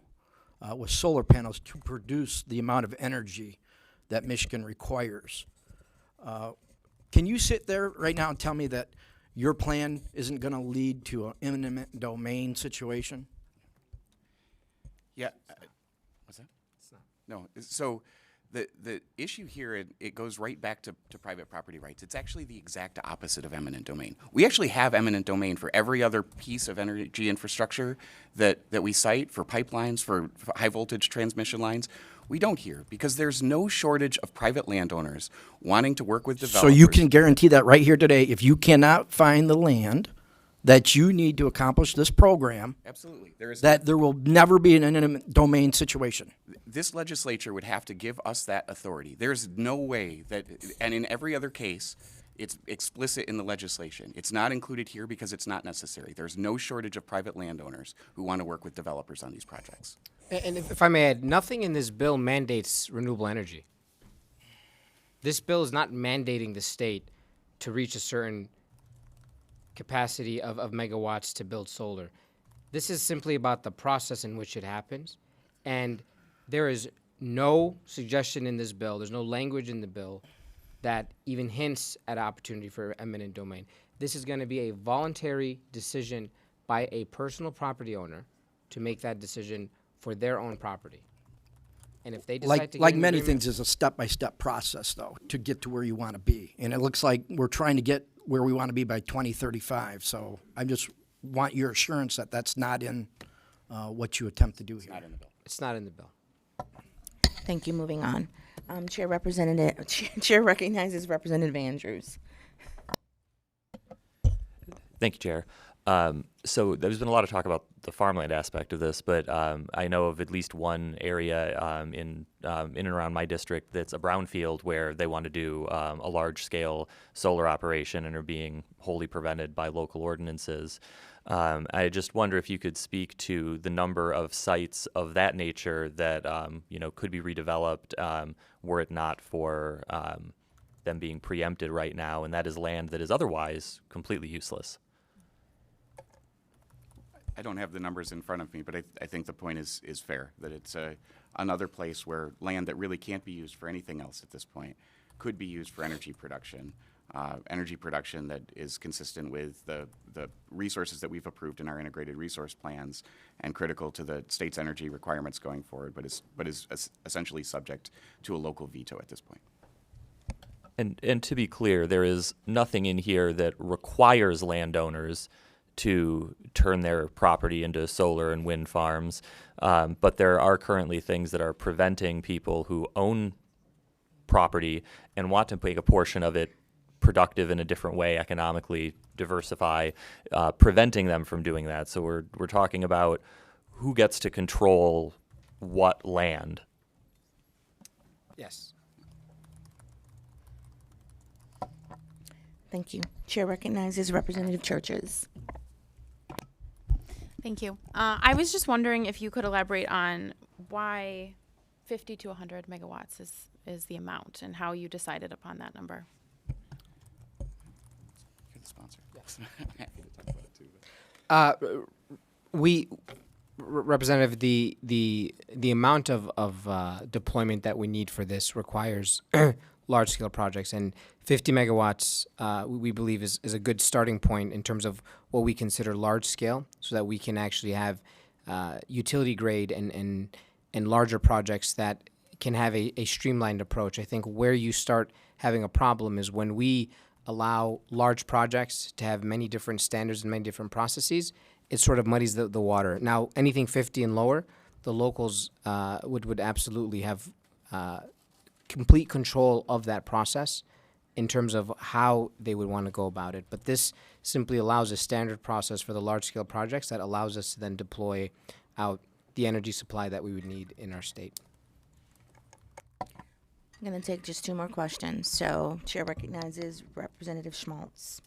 with solar panels to produce the amount of energy that Michigan requires. Can you sit there right now and tell me that your plan isn't going to lead to an eminent domain situation? Yeah. What's that? No. So The issue here, it goes right back to private property rights. It's actually the exact opposite of eminent domain. We actually have eminent domain for every other piece of energy infrastructure that we cite, for pipelines, for high voltage transmission lines. We don't here because there's no shortage of private landowners wanting to work with developers. So you can guarantee that right here today, if you cannot find the land that you need to accomplish this program, Absolutely. There is that there will never be an eminent domain situation. This legislature would have to give us that authority. There's no way that, and in every other case, it's explicit in the legislation. It's not included here because it's not necessary. There's no shortage of private landowners who want to work with developers on these projects. And if I may add, nothing in this bill mandates renewable energy. This bill is not mandating the state to reach a certain capacity of megawatts to build solar. This is simply about the process in which it happens. And there is no suggestion in this bill, there's no language in the bill that even hints at opportunity for eminent domain. This is going to be a voluntary decision by a personal property owner to make that decision for their own property. And if they decide to Like get an many agreement- things, is a step-by-step process, though, to get to where you want to be. And it looks like we're trying to get where we want to be by 2035. So I just want your assurance that that's not in what you attempt to do here. It's not in the bill. Thank you. Moving on. Chair recognizes Representative Andrews. Thank you, Chair. So there's been a lot of talk about the farmland aspect of this, but I know of at least one area in and around my district that's a brownfield where they want to do a large-scale solar operation and are being wholly prevented by local ordinances. I just wonder if you could speak to the number of sites of that nature that could be redeveloped were it not for them being preempted right now, and that is land that is otherwise completely useless. I don't have the numbers in front of me, but I think the point is fair, that it's another place where land that really can't be used for anything else at this point could be used for energy production that is consistent with the resources that we've approved in our integrated resource plans and critical to the state's energy requirements going forward, but is essentially subject to a local veto at this point. And to be clear, there is nothing in here that requires landowners to turn their property into solar and wind farms, but there are currently things that are preventing people who own property and want to make a portion of it productive in a different way, economically diversify, preventing them from doing that. So we're talking about who gets to control what land. Yes. Thank you. Chair recognizes Representative Churches. Thank you. I was just wondering if you could elaborate on why 50 to 100 megawatts is the amount and how you decided upon that number. You're the sponsor. Yes. I'm happy to talk about it too. Representative, the amount of deployment that we need for this requires large-scale projects, and 50 megawatts we believe is a good starting point in terms of what we consider large-scale, so that we can actually have utility-grade and larger projects that can have a streamlined approach. I think where you start having a problem is when we allow large projects to have many different standards and many different processes. It sort of muddies the water. Now, anything 50 and lower, the locals would absolutely have complete control of that process in terms of how they would want to go about it. But this simply allows a standard process for the large-scale projects that allows us to then deploy out the energy supply that we would need in our state. I'm going to take just two more questions. So, Chair recognizes Representative Schmaltz.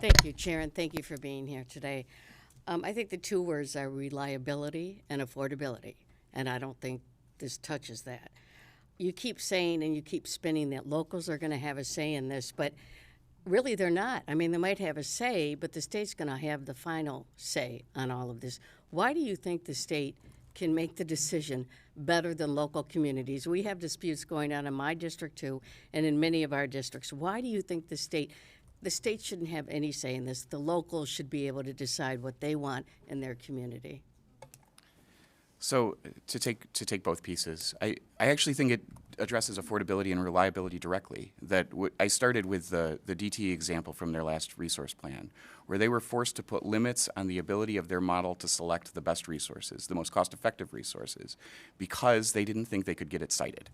Thank you, Chair, and thank you for being here today. I think the two words are reliability and affordability, and I don't think this touches that. You keep saying and you keep spinning that locals are going to have a say in this, but really they're not. I mean, they might have a say, but the state's going to have the final say on all of this. Why do you think the state can make the decision better than local communities? We have disputes going on in my district too, and in many of our districts. Why do you think the state shouldn't have any say in this? The locals should be able to decide what they want in their community. So to take both pieces, I actually think it addresses affordability and reliability directly. I started with the DTE example from their last resource plan, where they were forced to put limits on the ability of their model to select the best resources, the most cost-effective resources, because they didn't think they could get it sited.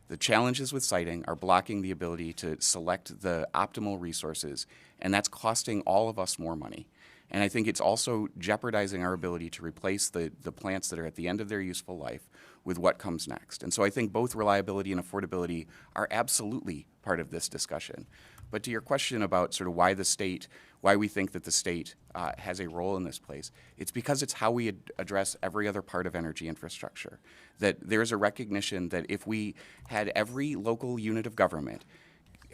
The challenges with siting are blocking the ability to select the optimal resources, and that's costing all of us more money. And I think it's also jeopardizing our ability to replace the plants that are at the end of their useful life with what comes next. And so I think both reliability and affordability are absolutely part of this discussion. But to your question about sort of why we think that the state has a role in this place, it's because it's how we address every other part of energy infrastructure. That there's a recognition that if we had every local unit of government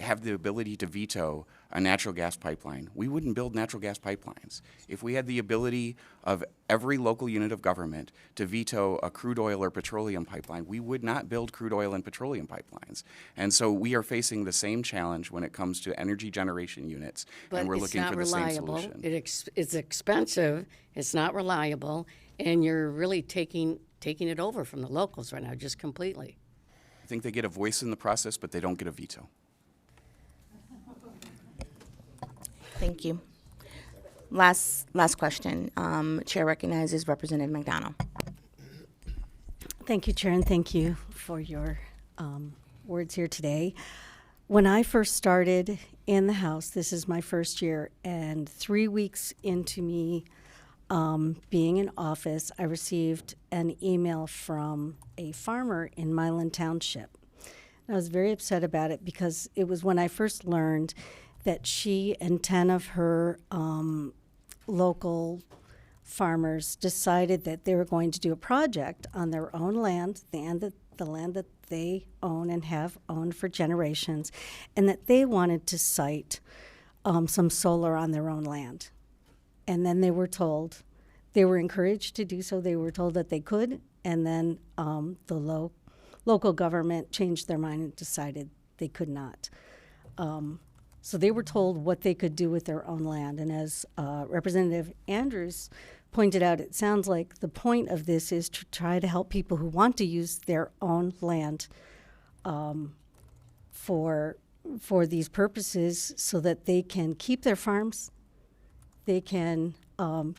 have the ability to veto a natural gas pipeline, we wouldn't build natural gas pipelines. If we had the ability of every local unit of government to veto a crude oil or petroleum pipeline, we would not build crude oil and petroleum pipelines. And so we are facing the same challenge when it comes to energy generation units, and we're looking for the same solution. It's expensive, it's not reliable, and you're really taking it over from the locals right now, just completely. I think they get a voice in the process, but they don't get a veto. Thank you. Last question. Chair recognizes Representative McDonald. Thank you, Chair, and thank you for your words here today. When I first started in the House, this is my first year, and 3 weeks into me being in office, I received an email from a farmer in Milan Township. And I was very upset about it because it was when I first learned that she and 10 of her local farmers decided that they were going to do a project on their own land, the land that they own and have owned for generations, and that they wanted to site some solar on their own land. And then they were told, they were encouraged to do so, they were told that they could, and then the local government changed their mind and decided they could not. So they were told what they could do with their own land. And as Representative Andrews pointed out, it sounds like the point of this is to try to help people who want to use their own land for these purposes so that they can keep their farms, they can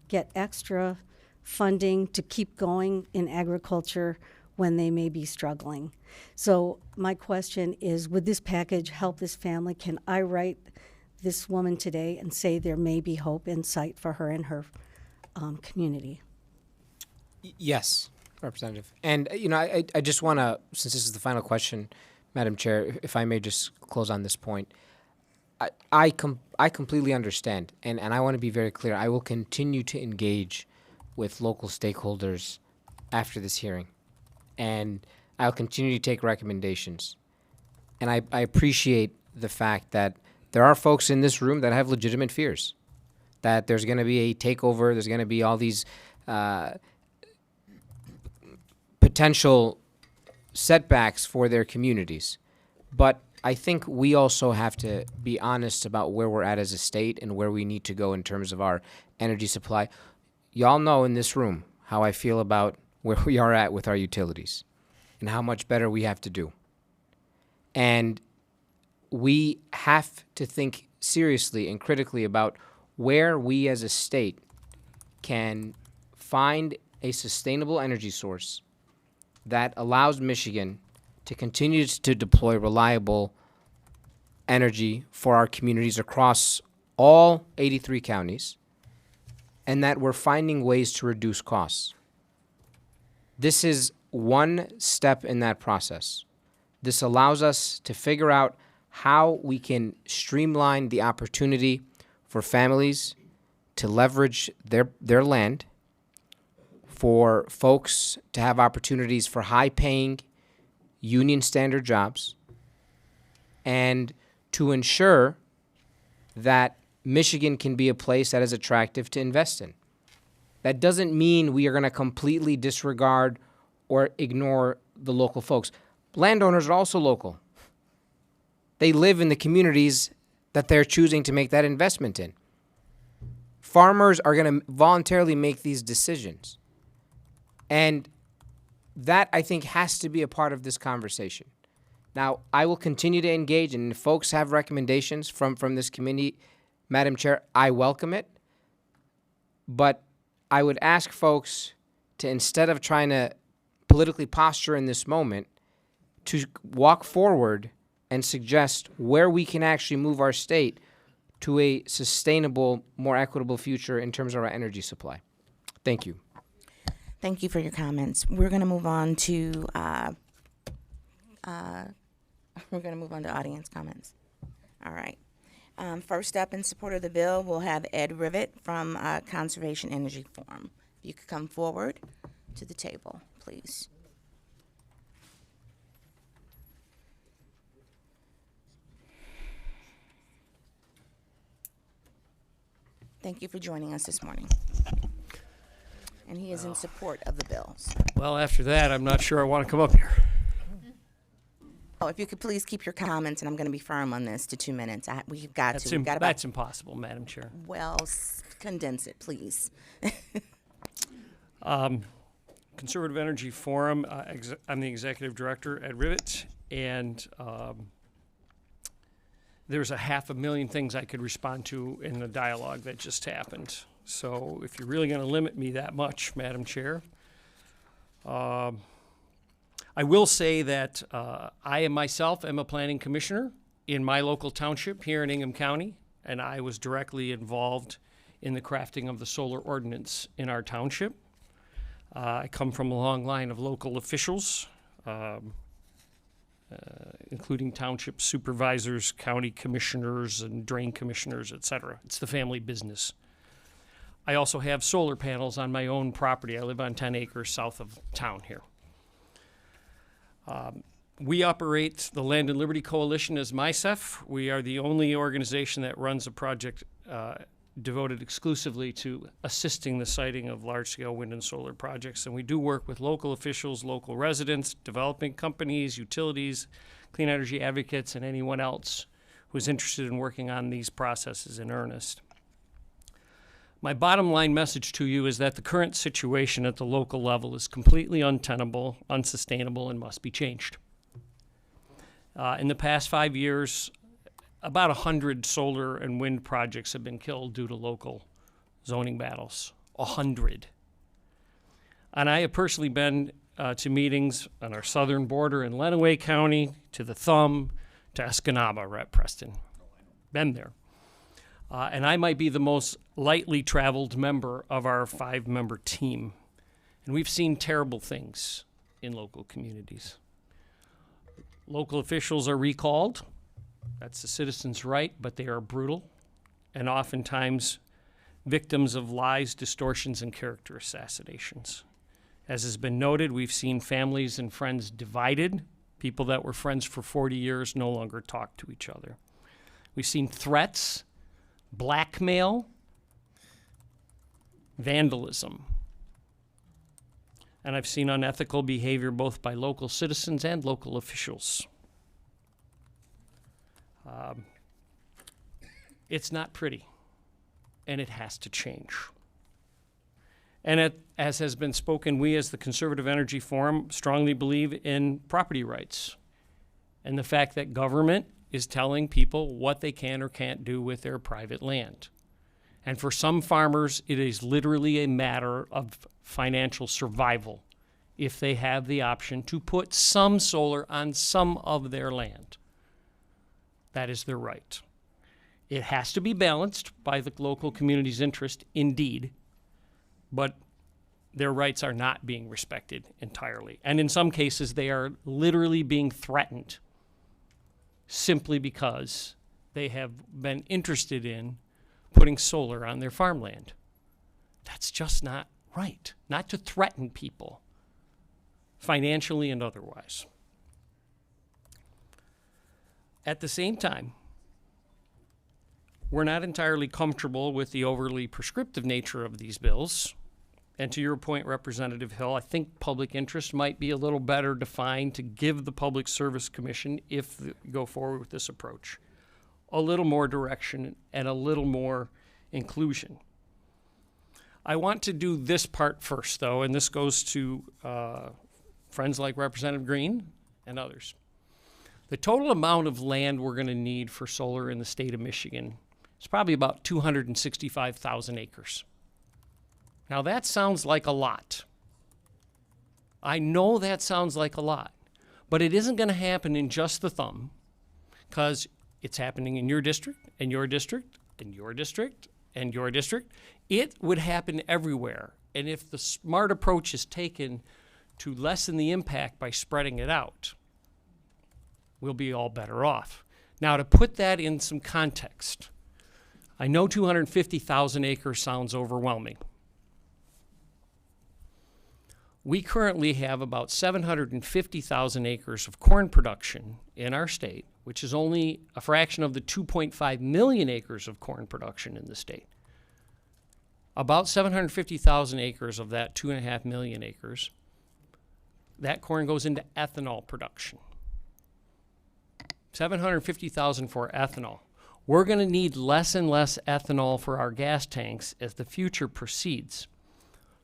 get extra funding to keep going in agriculture when they may be struggling. So my question is, would this package help this family? Can I write this woman today and say there may be hope in sight for her and her community? Yes, Representative. And, I just want to, since this is the final question, Madam Chair, if I may just close on this point. I completely understand, and I want to be very clear. I will continue to engage with local stakeholders after this hearing, and I'll continue to take recommendations. And I appreciate the fact that there are folks in this room that have legitimate fears, that there's going to be a takeover, there's going to be all these potential setbacks for their communities. But I think we also have to be honest about where we're at as a state and where we need to go in terms of our energy supply. Y'all know in this room how I feel about where we are at with our utilities and how much better we have to do. And we have to think seriously and critically about where we as a state can find a sustainable energy source that allows Michigan to continue to deploy reliable energy for our communities across all 83 counties, and that we're finding ways to reduce costs. This is one step in that process. This allows us to figure out how we can streamline the opportunity for families to leverage their land, for folks to have opportunities for high-paying, union standard jobs, and to ensure that Michigan can be a place that is attractive to invest in. That doesn't mean we are going to completely disregard or ignore the local folks. Landowners are also local. They live in the communities that they're choosing to make that investment in. Farmers are going to voluntarily make these decisions. And that I think has to be a part of this conversation. Now, I will continue to engage, and if folks have recommendations from this committee, Madam Chair, I welcome it. But I would ask folks to, instead of trying to politically posture in this moment, to walk forward and suggest where we can actually move our state to a sustainable, more equitable future in terms of our energy supply. Thank you. Thank you for your comments. We're going to move on to audience comments. All right. First up, in support of the bill, we'll have Ed Rivet from Conservation Energy Forum. If you could come forward to the table, please. Thank you for joining us this morning. And he is in support of the bills. Well, after that, I'm not sure I want to come up here. Oh, if you could please keep your comments, and I'm going to be firm on this, to 2 minutes. We've got That's to. that's impossible, Madam Chair. Well, condense it, please. Conservative Energy Forum, I'm the executive director at Rivet, and there's a 500,000 things I could respond to in the dialogue that just happened. So if you're really going to limit me that much, Madam Chair, I will say that I myself am a planning commissioner in my local township here in Ingham County, and I was directly involved in the crafting of the solar ordinance in our township. I come from a long line of local officials, including township supervisors, county commissioners, and drain commissioners, et cetera. It's the family business. I also have solar panels on my own property. I live on 10 acres south of town here. We operate the Land and Liberty Coalition as MICEF. We are the only organization that runs a project devoted exclusively to assisting the siting of large-scale wind and solar projects. And we do work with local officials, local residents, developing companies, utilities, clean energy advocates, and anyone else who's interested in working on these processes in earnest. My bottom line message to you is that the current situation at the local level is completely untenable, unsustainable, and must be changed. In the past 5 years, about 100 solar and wind projects have been killed due to local zoning battles. 100. And I have personally been to meetings on our southern border in Lenawee County, to the Thumb, to Escanaba, right, Preston. Been there. And I might be the most lightly traveled member of our 5-member team. And we've seen terrible things in local communities. Local officials are recalled. That's the citizen's right, but they are brutal and oftentimes victims of lies, distortions, and character assassinations. As has been noted, we've seen families and friends divided. People that were friends for 40 years no longer talk to each other. We've seen threats, blackmail, vandalism. And I've seen unethical behavior both by local citizens and local officials. It's not pretty, and it has to change. And as has been spoken, we as the Conservative Energy Forum strongly believe in property rights and the fact that government is telling people what they can or can't do with their private land. And for some farmers, it is literally a matter of financial survival if they have the option to put some solar on some of their land. That is their right. It has to be balanced by the local community's interest, indeed, but their rights are not being respected entirely. And in some cases, they are literally being threatened simply because they have been interested in putting solar on their farmland. That's just not right. Not to threaten people, financially and otherwise. At the same time, we're not entirely comfortable with the overly prescriptive nature of these bills. And to your point, Representative Hill, I think public interest might be a little better defined to give the Public Service Commission, if you go forward with this approach, a little more direction and a little more inclusion. I want to do this part first, though, and this goes to friends like Representative Green and others. The total amount of land we're going to need for solar in the state of Michigan is probably about 265,000 acres. Now that sounds like a lot. I know that sounds like a lot, but it isn't going to happen in just the thumb, because it's happening in your district, and your district, and your district, and your district. It would happen everywhere. And if the smart approach is taken to lessen the impact by spreading it out, we'll be all better off. Now, to put that in some context, I know 250,000 acres sounds overwhelming. We currently have about 750,000 acres of corn production in our state, which is only a fraction of the 2.5 million acres of corn production in the state. About 750,000 acres of that 2.5 million acres, that corn goes into ethanol production. 750,000 for ethanol. We're going to need less and less ethanol for our gas tanks as the future proceeds.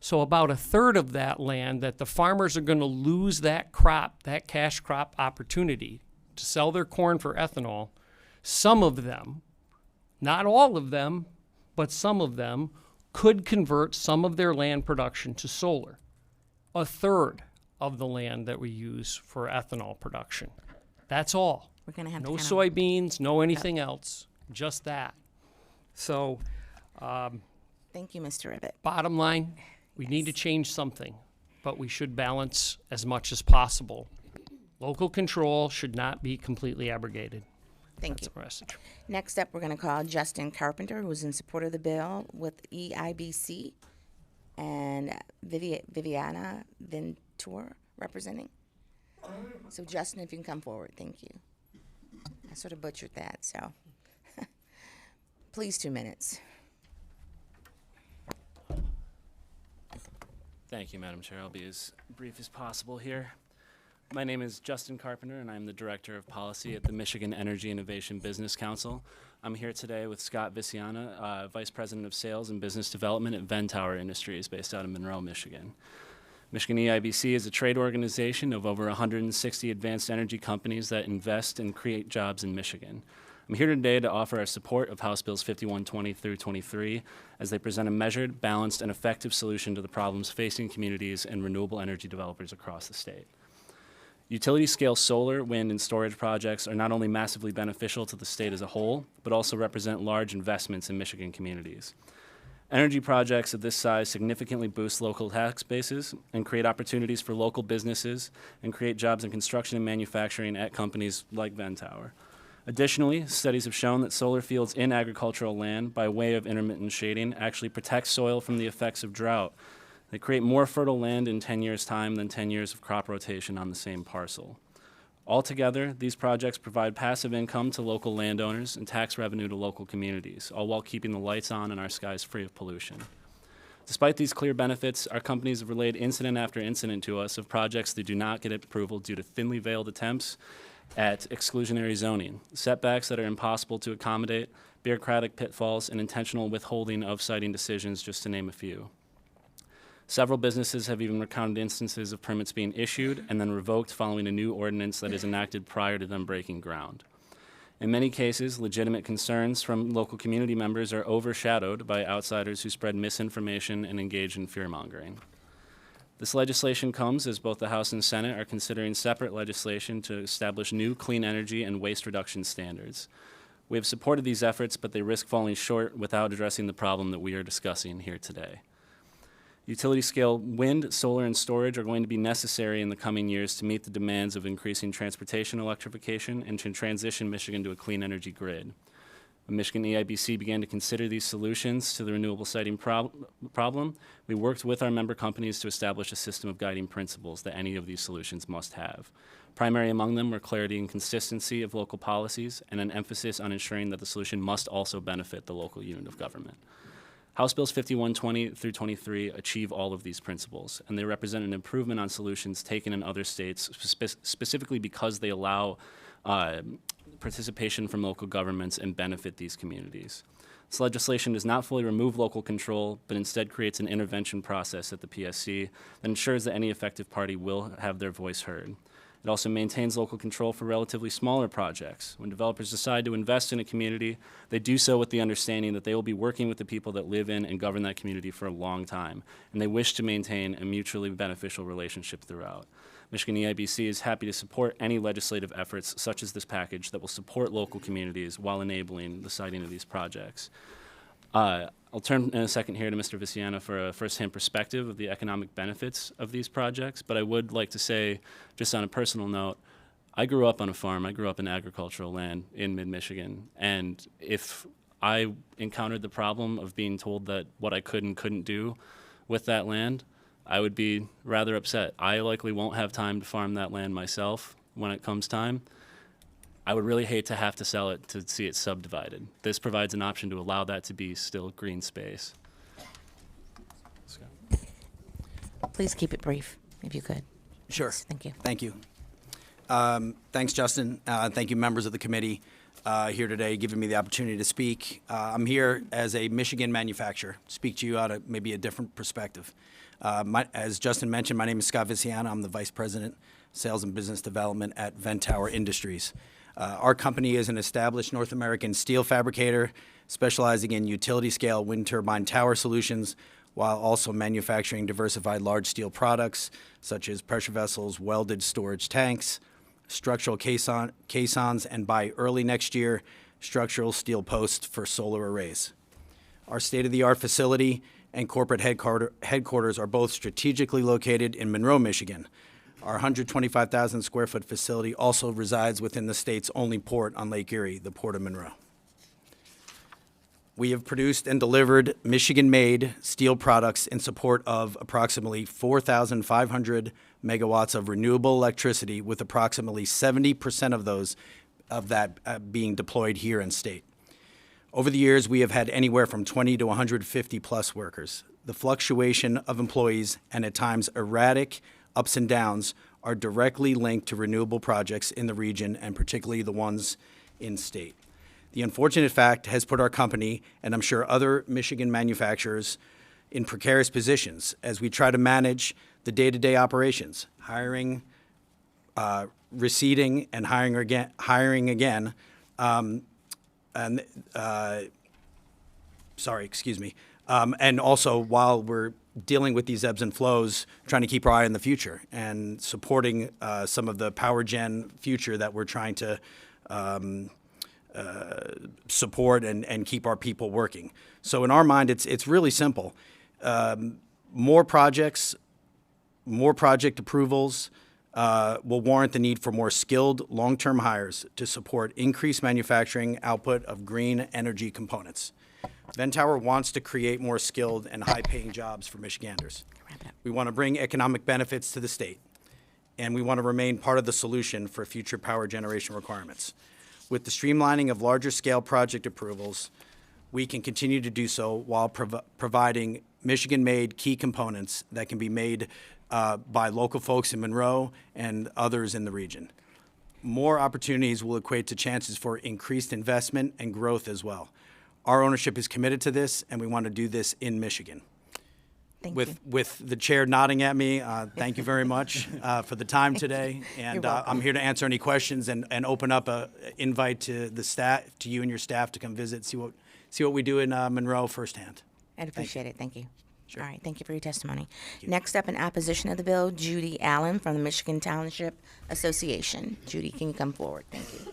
So about a third of that land that the farmers are going to lose that crop, that cash crop opportunity to sell their corn for ethanol, some of them, not all of them, but some of them could convert some of their land production to solar. A third of the land that we use for ethanol production. That's all. We're gonna have no to soybeans, no anything else, just that. So, thank you, Mr. Ribbit. bottom line, we need to change something, but we should balance as much as possible. Local control should not be completely abrogated. Thank That's you. the message. Next up, we're going to call Justin Carpenter, who's in support of the bill with EIBC, and Viviana Ventura representing. So Justin, if you can come forward, thank you. I sort of butchered that, so. Please, 2 minutes. Thank you, Madam Chair. I'll be as brief as possible here. My name is Justin Carpenter, and I'm the Director of Policy at the Michigan Energy Innovation Business Council. I'm here today with Scott Viciana, Vice President of Sales and Business Development at Ventower Industries, based out of Monroe, Michigan. Michigan EIBC is a trade organization of over 160 advanced energy companies that invest and create jobs in Michigan. I'm here today to offer our support of House Bills 5120 through 23 as they present a measured, balanced, and effective solution to the problems facing communities and renewable energy developers across the state. Utility-scale solar, wind, and storage projects are not only massively beneficial to the state as a whole, but also represent large investments in Michigan communities. Energy projects of this size significantly boost local tax bases and create opportunities for local businesses and create jobs in construction and manufacturing at companies like Ventower. Additionally, studies have shown that solar fields in agricultural land, by way of intermittent shading, actually protect soil from the effects of drought. They create more fertile land in 10 years' time than 10 years of crop rotation on the same parcel. Altogether, these projects provide passive income to local landowners and tax revenue to local communities, all while keeping the lights on and our skies free of pollution. Despite these clear benefits, our companies have relayed incident after incident to us of projects that do not get approval due to thinly veiled attempts at exclusionary zoning, setbacks that are impossible to accommodate, bureaucratic pitfalls, and intentional withholding of siting decisions, just to name a few. Several businesses have even recounted instances of permits being issued and then revoked following a new ordinance that is enacted prior to them breaking ground. In many cases, legitimate concerns from local community members are overshadowed by outsiders who spread misinformation and engage in fear-mongering. This legislation comes as both the House and Senate are considering separate legislation to establish new clean energy and waste reduction standards. We have supported these efforts, but they risk falling short without addressing the problem that we are discussing here today. Utility-scale wind, solar, and storage are going to be necessary in the coming years to meet the demands of increasing transportation electrification and to transition Michigan to a clean energy grid. When Michigan EIBC began to consider these solutions to the renewable siting problem, we worked with our member companies to establish a system of guiding principles that any of these solutions must have. Primary among them were clarity and consistency of local policies and an emphasis on ensuring that the solution must also benefit the local unit of government. House Bills 5120 through 23 achieve all of these principles, and they represent an improvement on solutions taken in other states, specifically because they allow participation from local governments and benefit these communities. This legislation does not fully remove local control, but instead creates an intervention process at the PSC that ensures that any effective party will have their voice heard. It also maintains local control for relatively smaller projects. When developers decide to invest in a community, they do so with the understanding that they will be working with the people that live in and govern that community for a long time, and they wish to maintain a mutually beneficial relationship throughout. Michigan EIBC is happy to support any legislative efforts such as this package that will support local communities while enabling the siting of these projects. I'll turn in a second here to Mr. Viciana for a first-hand perspective of the economic benefits of these projects, but I would like to say, just on a personal note, I grew up on a farm. I grew up in agricultural land in mid-Michigan, and if I encountered the problem of being told that what I could and couldn't do with that land, I would be rather upset. I likely won't have time to farm that land myself when it comes time. I would really hate to have to sell it to see it subdivided. This provides an option to allow that to be still green space. Please keep it brief, if you could. Sure. Yes, thank you. Thank you. Thanks, Justin. Thank you, members of the committee here today, giving me the opportunity to speak. I'm here as a Michigan manufacturer, speak to you out of maybe a different perspective. As Justin mentioned, my name is Scott Viciana. I'm the Vice President, Sales and Business Development at Ventower Industries. Our company is an established North American steel fabricator specializing in utility-scale wind turbine tower solutions while also manufacturing diversified large steel products such as pressure vessels, welded storage tanks, structural caissons, and by early next year, structural steel posts for solar arrays. Our state-of-the-art facility and corporate headquarters are both strategically located in Monroe, Michigan. Our 125,000 square foot facility also resides within the state's only port on Lake Erie, the Port of Monroe. We have produced and delivered Michigan-made steel products in support of approximately 4,500 megawatts of renewable electricity, with approximately 70% of that being deployed here in state. Over the years, we have had anywhere from 20 to 150 plus workers. The fluctuation of employees and at times erratic ups and downs are directly linked to renewable projects in the region, and particularly the ones in state. The unfortunate fact has put our company, and I'm sure other Michigan manufacturers, in precarious positions as we try to manage the day-to-day operations, hiring, receding, and hiring again. And also while we're dealing with these ebbs and flows, trying to keep our eye on the future and supporting some of the power gen future that we're trying to support and keep our people working. So in our mind, it's really simple. More projects, more project approvals will warrant the need for more skilled long-term hires to support increased manufacturing output of green energy components. Ventower wants to create more skilled and high-paying jobs for Michiganders. We want to bring economic benefits to the state, and we want to remain part of the solution for future power generation requirements. With the streamlining of larger-scale project approvals, we can continue to do so while providing Michigan-made key components that can be made by local folks in Monroe and others in the region. More opportunities will equate to chances for increased investment and growth as well. Our ownership is committed to this, and we want to do this in Michigan. With the chair nodding at me, thank you very much for the time today. And I'm here to answer any questions and open up an invite to the staff, to you and your staff, to come visit, see what we do in Monroe firsthand. I'd appreciate it. Thank you. Sure. All right. Thank you for your testimony. Next up, in opposition of the bill, Judy Allen from the Michigan Township Association. Judy, can you come forward? Thank you.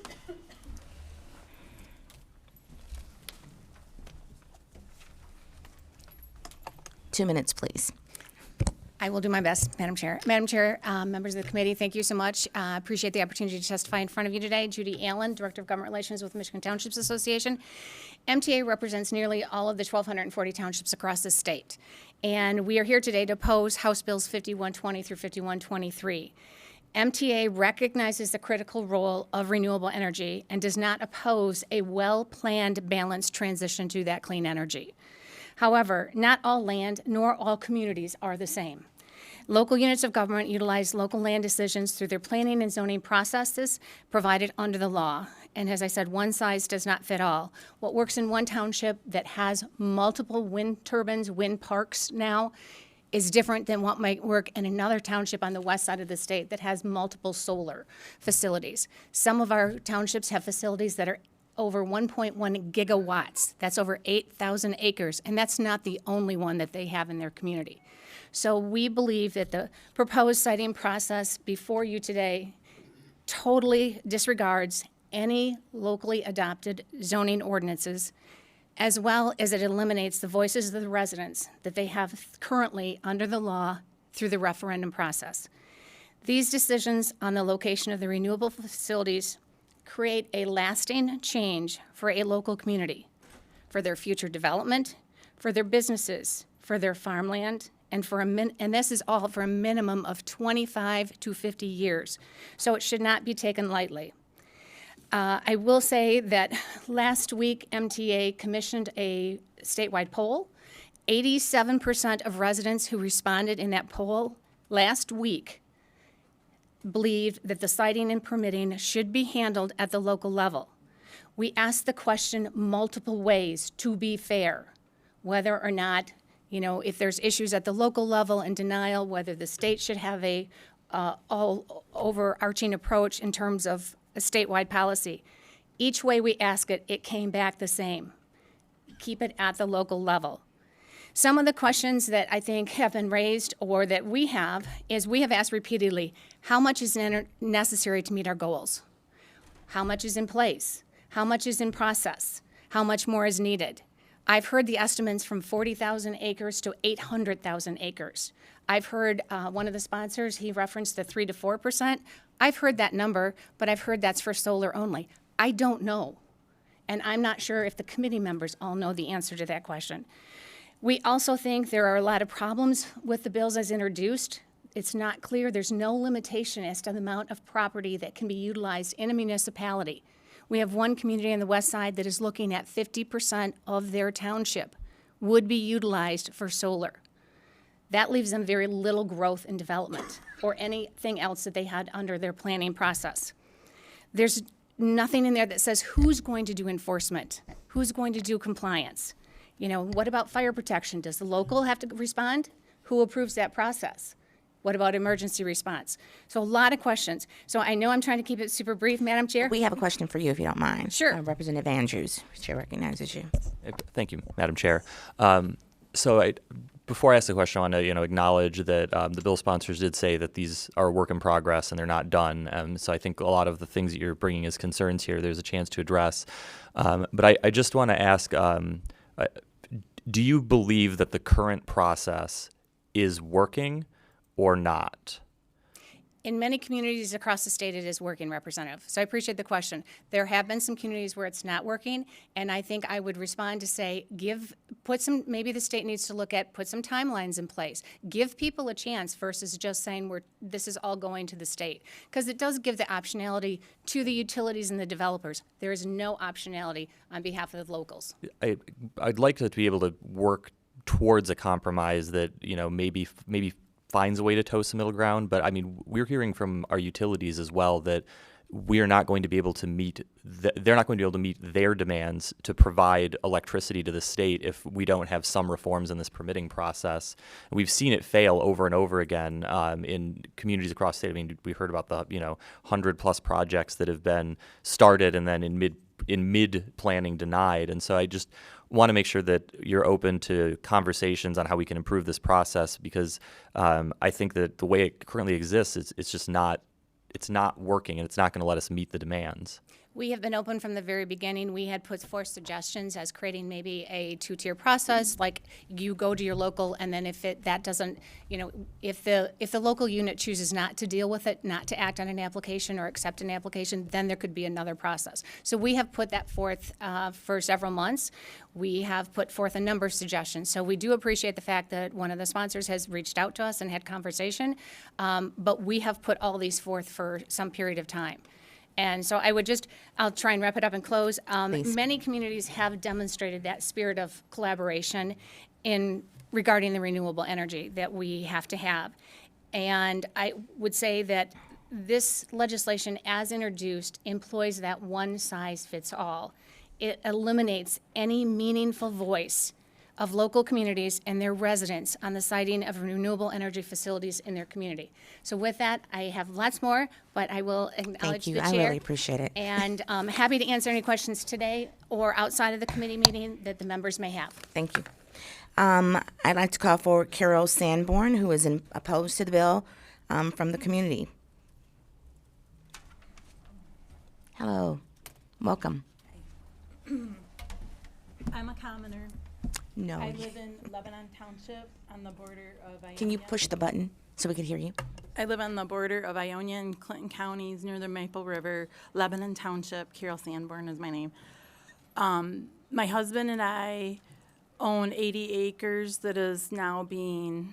Two minutes, please. I will do my best, Madam Chair. Madam Chair, members of the committee, thank you so much. Appreciate the opportunity to testify in front of you today. Judy Allen, Director of Government Relations with the Michigan Townships Association. MTA represents nearly all of the 1,240 townships across the state. And we are here today to oppose House Bills 5120 through 5123. MTA recognizes the critical role of renewable energy and does not oppose a well-planned, balanced transition to that clean energy. However, not all land nor all communities are the same. Local units of government utilize local land decisions through their planning and zoning processes provided under the law. And as I said, one size does not fit all. What works in one township that has multiple wind turbines, wind parks now, is different than what might work in another township on the west side of the state that has multiple solar facilities. Some of our townships have facilities that are over 1.1 gigawatts. That's over 8,000 acres, and that's not the only one that they have in their community. So we believe that the proposed siting process before you today totally disregards any locally adopted zoning ordinances, as well as it eliminates the voices of the residents that they have currently under the law through the referendum process. These decisions on the location of the renewable facilities create a lasting change for a local community, for their future development, for their businesses, for their farmland, and and this is all for a minimum of 25 to 50 years. So it should not be taken lightly. I will say that last week, MTA commissioned a statewide poll. 87% of residents who responded in that poll last week believed that the siting and permitting should be handled at the local level. We asked the question multiple ways to be fair, whether or not, if there's issues at the local level and denial, whether the state should have a all overarching approach in terms of a statewide policy. Each way we ask it, it came back the same. Keep it at the local level. Some of the questions that I think have been raised or that we have is we have asked repeatedly, how much is necessary to meet our goals? How much is in place? How much is in process? How much more is needed? I've heard the estimates from 40,000 acres to 800,000 acres. I've heard one of the sponsors, he referenced the 3 to 4%. I've heard that number, but I've heard that's for solar only. I don't know. And I'm not sure if the committee members all know the answer to that question. We also think there are a lot of problems with the bills as introduced. It's not clear. There's no limitation as to the amount of property that can be utilized in a municipality. We have one community on the west side that is looking at 50% of their township would be utilized for solar. That leaves them very little growth and development or anything else that they had under their planning process. There's nothing in there that says who's going to do enforcement, who's going to do compliance. What about fire protection? Does the local have to respond? Who approves that process? What about emergency response? So a lot of questions. So I know I'm trying to keep it super brief, Madam Chair. We have a question for you, if you don't mind. Sure. Representative Andrews, Chair recognizes you. Thank you, Madam Chair. Before I ask the question, I want to acknowledge that the bill sponsors did say that these are a work in progress and they're not done. So I think a lot of the things that you're bringing as concerns here, there's a chance to address. But I just want to ask, do you believe that the current process is working or not? In many communities across the state, it is working, Representative. So I appreciate the question. There have been some communities where it's not working, and I think I would respond to say, maybe the state needs to look at, put some timelines in place. Give people a chance versus just saying this is all going to the state. Because it does give the optionality to the utilities and the developers. There is no optionality on behalf of the locals. I'd like to be able to work towards a compromise that, maybe finds a way to toe some middle ground. But we're hearing from our utilities as well that we are not going to be able to meet, they're not going to be able to meet their demands to provide electricity to the state if we don't have some reforms in this permitting process. And we've seen it fail over and over again in communities across the state. We heard about the 100+ projects that have been started and then in mid planning denied. And so I just want to make sure that you're open to conversations on how we can improve this process, because I think that the way it currently exists, it's not working, and it's not going to let us meet the demands. We have been open from the very beginning. We had put forth suggestions as creating maybe a 2-tier process, like you go to your local, and then if the local unit chooses not to deal with it, not to act on an application or accept an application, then there could be another process. So we have put that forth for several months. We have put forth a number of suggestions. So we do appreciate the fact that one of the sponsors has reached out to us and had conversation, but we have put all these forth for some period of time. And so I'll try and wrap it up and close. Many communities have demonstrated that spirit of collaboration regarding the renewable energy that we have to have. And I would say that this legislation, as introduced, employs that one size fits all. It eliminates any meaningful voice of local communities and their residents on the siting of renewable energy facilities in their community. So with that, I have lots more, but I will acknowledge you. the I chair. really appreciate it. And happy to answer any questions today or outside of the committee meeting that the members may have. Thank you. I'd like to call forward Carol Sanborn, who is opposed to the bill from the community. Hello. Welcome. I'm a commoner. No. I live in Lebanon Township on the border of Ionia. Can you push the button so we can hear you? I live on the border of Ionia and Clinton counties near the Maple River, Lebanon Township. Carol Sanborn is my name. My husband and I own 80 acres that is now being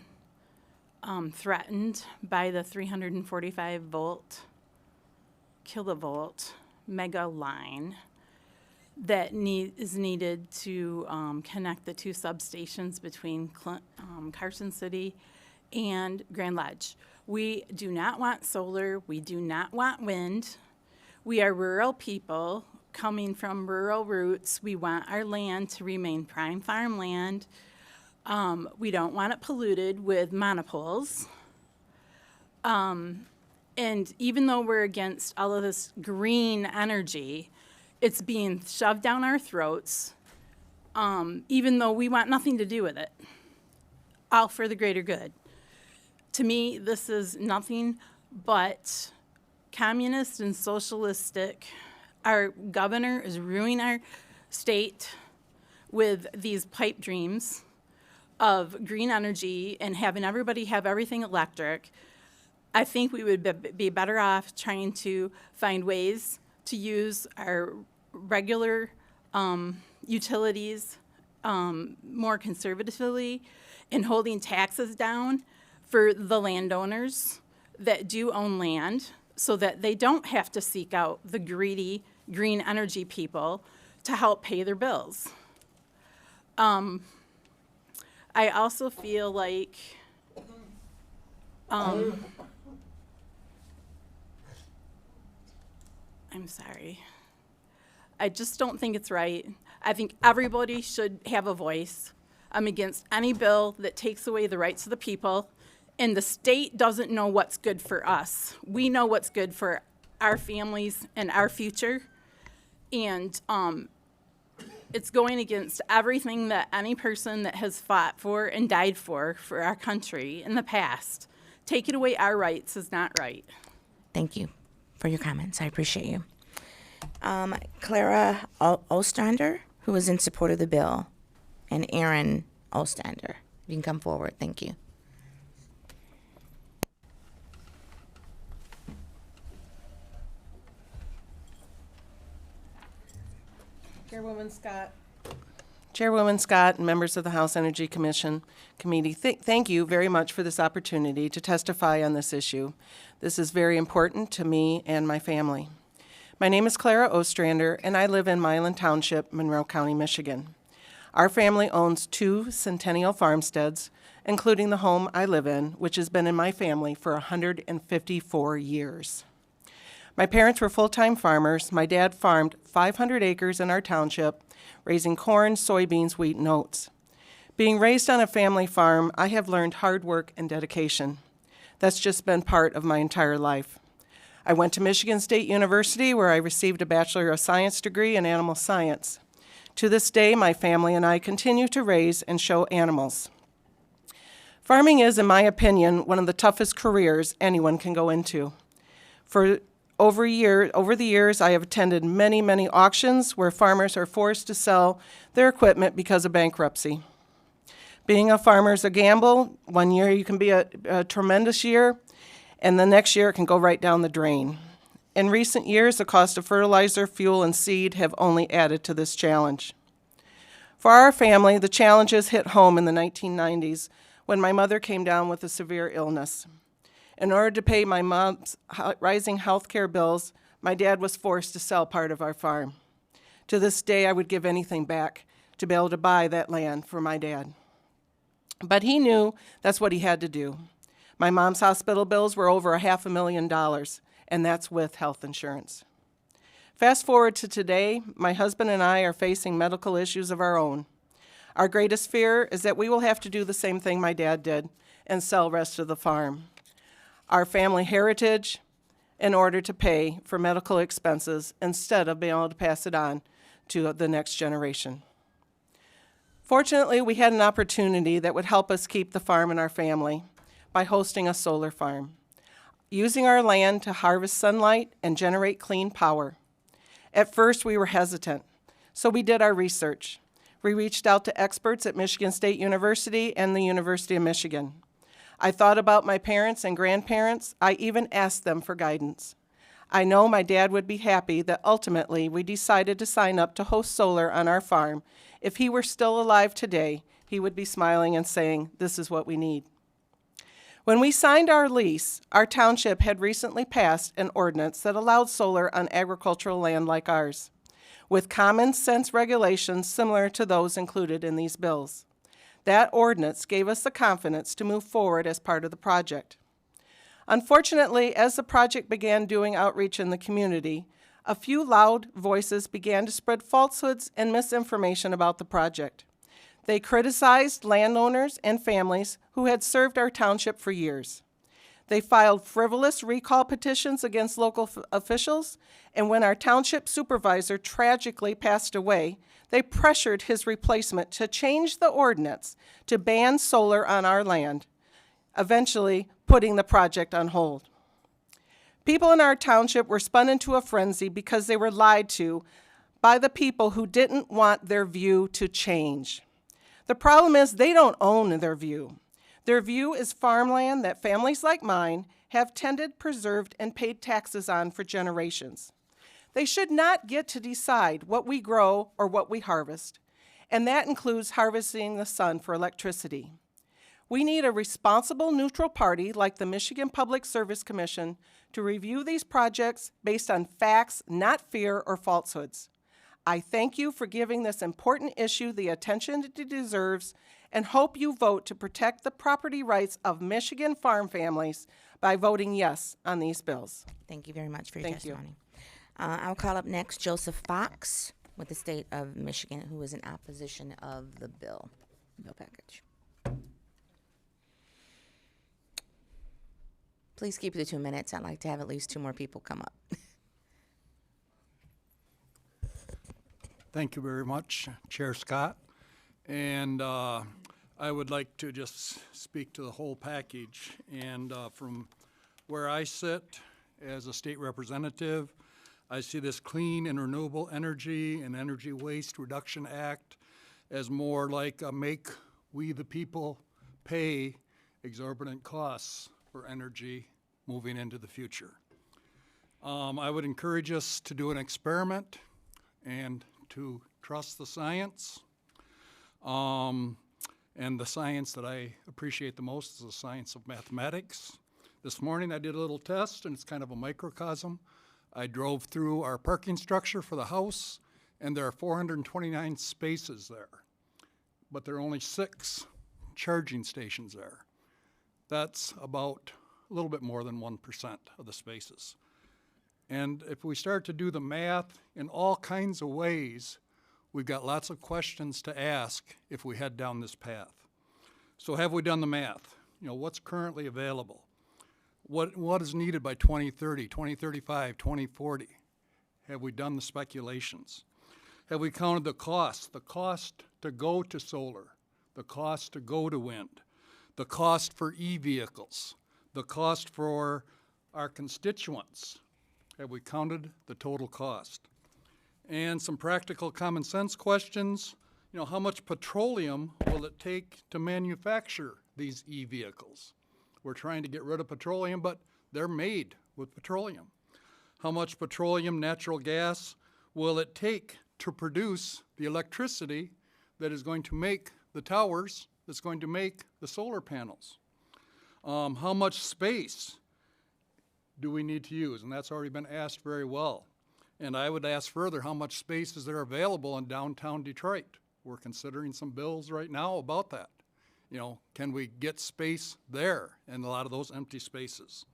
threatened by the 345 volt kilovolt mega line that is needed to connect the two substations between Carson City and Grand Ledge. We do not want solar. We do not want wind. We are rural people coming from rural roots. We want our land to remain prime farmland. We don't want it polluted with monopoles. And even though we're against all of this green energy, it's being shoved down our throats, even though we want nothing to do with it, all for the greater good. To me, this is nothing but communist and socialistic. Our governor is ruining our state with these pipe dreams of green energy and having everybody have everything electric. I think we would be better off trying to find ways to use our regular utilities more conservatively and holding taxes down for the landowners that do own land so that they don't have to seek out the greedy green energy people to help pay their bills. I also feel like I'm sorry. I just don't think it's right. I think everybody should have a voice. I'm against any bill that takes away the rights of the people. And the state doesn't know what's good for us. We know what's good for our families and our future. And it's going against everything that any person that has fought for and died for our country in the past. Taking away our rights is not right. Thank you for your comments. I appreciate you. Clara Ostrander, who is in support of the bill, and Aaron Ostrander. You can come forward. Thank you. Chairwoman Scott and members of the House Energy Commission Committee, thank you very much for this opportunity to testify on this issue. This is very important to me and my family. My name is Clara Ostrander, and I live in Milan Township, Monroe County, Michigan. Our family owns 2 centennial farmsteads, including the home I live in, which has been in my family for 154 years. My parents were full-time farmers. My dad farmed 500 acres in our township, raising corn, soybeans, wheat, and oats. Being raised on a family farm, I have learned hard work and dedication. That's just been part of my entire life. I went to Michigan State University, where I received a Bachelor of Science degree in animal science. To this day, my family and I continue to raise and show animals. Farming is, in my opinion, one of the toughest careers anyone can go into. Over the years, I have attended many auctions where farmers are forced to sell their equipment because of bankruptcy. Being a farmer is a gamble. One year you can be a tremendous year, and the next year it can go right down the drain. In recent years, the cost of fertilizer, fuel, and seed have only added to this challenge. For our family, the challenges hit home in the 1990s when my mother came down with a severe illness. In order to pay my mom's rising health care bills, my dad was forced to sell part of our farm. To this day, I would give anything back to be able to buy that land for my dad. But he knew that's what he had to do. My mom's hospital bills were over $500,000, and that's with health insurance. Fast forward to today, my husband and I are facing medical issues of our own. Our greatest fear is that we will have to do the same thing my dad did and sell rest of the farm, our family heritage, in order to pay for medical expenses instead of being able to pass it on to the next generation. Fortunately, we had an opportunity that would help us keep the farm in our family by hosting a solar farm, using our land to harvest sunlight and generate clean power. At first, we were hesitant, so we did our research. We reached out to experts at Michigan State University and the University of Michigan. I thought about my parents and grandparents. I even asked them for guidance. I know my dad would be happy that ultimately we decided to sign up to host solar on our farm. If he were still alive today, he would be smiling and saying, "This is what we need." When we signed our lease, our township had recently passed an ordinance that allowed solar on agricultural land like ours, with common sense regulations similar to those included in these bills. That ordinance gave us the confidence to move forward as part of the project. Unfortunately, as the project began doing outreach in the community, a few loud voices began to spread falsehoods and misinformation about the project. They criticized landowners and families who had served our township for years. They filed frivolous recall petitions against local officials, and when our township supervisor tragically passed away, they pressured his replacement to change the ordinance to ban solar on our land, eventually putting the project on hold. People in our township were spun into a frenzy because they were lied to by the people who didn't want their view to change. The problem is they don't own their view. Their view is farmland that families like mine have tended, preserved, and paid taxes on for generations. They should not get to decide what we grow or what we harvest, and that includes harvesting the sun for electricity. We need a responsible, neutral party like the Michigan Public Service Commission to review these projects based on facts, not fear or falsehoods. I thank you for giving this important issue the attention it deserves and hope you vote to protect the property rights of Michigan farm families by voting yes on these bills. Thank you very much for your Thank you. testimony. I'll call up next Joseph Fox with the state of Michigan, who is in opposition of the bill package. Please keep it to 2 minutes. I'd like to have at least 2 more people come up. Thank you very much, Chair Scott. And I would like to just speak to the whole package. And from where I sit as a state representative, I see this Clean and Renewable Energy and Energy Waste Reduction Act as more like a make we the people pay exorbitant costs for energy moving into the future. I would encourage us to do an experiment and to trust the science. And the science that I appreciate the most is the science of mathematics. This morning I did a little test, and it's kind of a microcosm. I drove through our parking structure for the house, and there are 429 spaces there, but there are only 6 charging stations there. That's about a little bit more than 1% of the spaces. And if we start to do the math in all kinds of ways, we've got lots of questions to ask if we head down this path. So have we done the math? You know, what's currently available? What is needed by 2030, 2035, 2040? Have we done the speculations? Have we counted the cost to go to solar, the cost to go to wind, the cost for e-vehicles, the cost for our constituents? Have we counted the total cost? And some practical common sense questions. You know, how much petroleum will it take to manufacture these e-vehicles? We're trying to get rid of petroleum, but they're made with petroleum. How much petroleum, natural gas will it take to produce the electricity that is going to make the towers, that's going to make the solar panels? How much space do we need to use? And that's already been asked very well. And I would ask further, how much space is there available in downtown Detroit? We're considering some bills right now about that. You know, can we get space there and a lot of those empty spaces?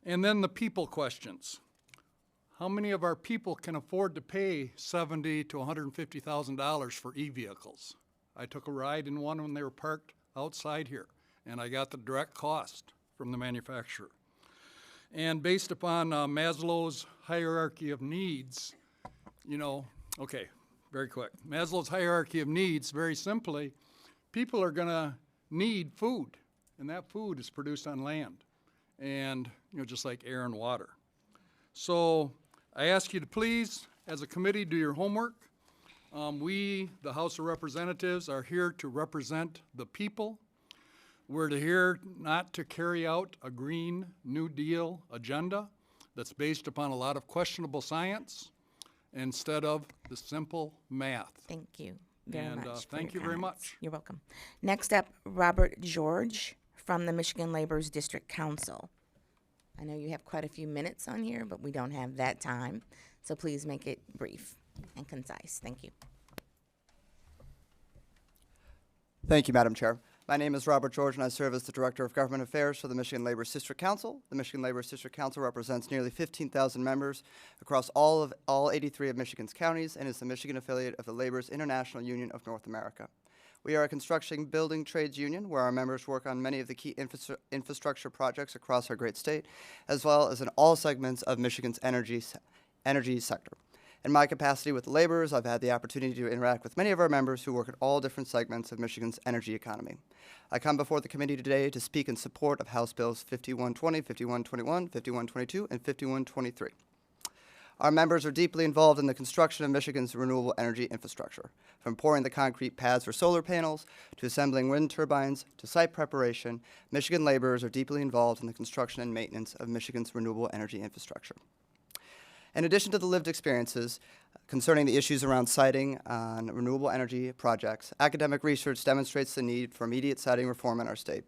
And then the people questions. How many of our people can afford to pay $70,000 to $150,000 for e-vehicles? I took a ride in one when they were parked outside here, and I got the direct cost from the manufacturer. And based upon Maslow's hierarchy of needs, you know, okay, very quick. Maslow's hierarchy of needs, very simply, people are gonna need food, and that food is produced on land, and, you know, just like air and water. So I ask you to please, as a committee, do your homework. We, the House of Representatives, are here to represent the people. We're here not to carry out a Green New Deal agenda that's based upon a lot of questionable science instead of the simple math. Thank you very much. for Thank your you very comments. much. You're welcome. Next up, Robert George from the Michigan Labor's District Council. I know you have quite a few minutes on here, but we don't have that time, so please make it brief and concise. Thank you. Thank you, Madam Chair. My name is Robert George, and I serve as the Director of Government Affairs for the Michigan Labor's District Council. The Michigan Labor's District Council represents nearly 15,000 members across all 83 of Michigan's counties and is the Michigan affiliate of the Labor's International Union of North America. We are a construction building trades union where our members work on many of the key infrastructure projects across our great state, as well as in all segments of Michigan's energy sector. In my capacity with the laborers, I've had the opportunity to interact with many of our members who work in all different segments of Michigan's energy economy. I come before the committee today to speak in support of House Bills 5120, 5121, 5122, and 5123. Our members are deeply involved in the construction of Michigan's renewable energy infrastructure, from pouring the concrete pads for solar panels to assembling wind turbines to site preparation. Michigan laborers are deeply involved in the construction and maintenance of Michigan's renewable energy infrastructure. In addition to the lived experiences concerning the issues around siting on renewable energy projects, academic research demonstrates the need for immediate siting reform in our state.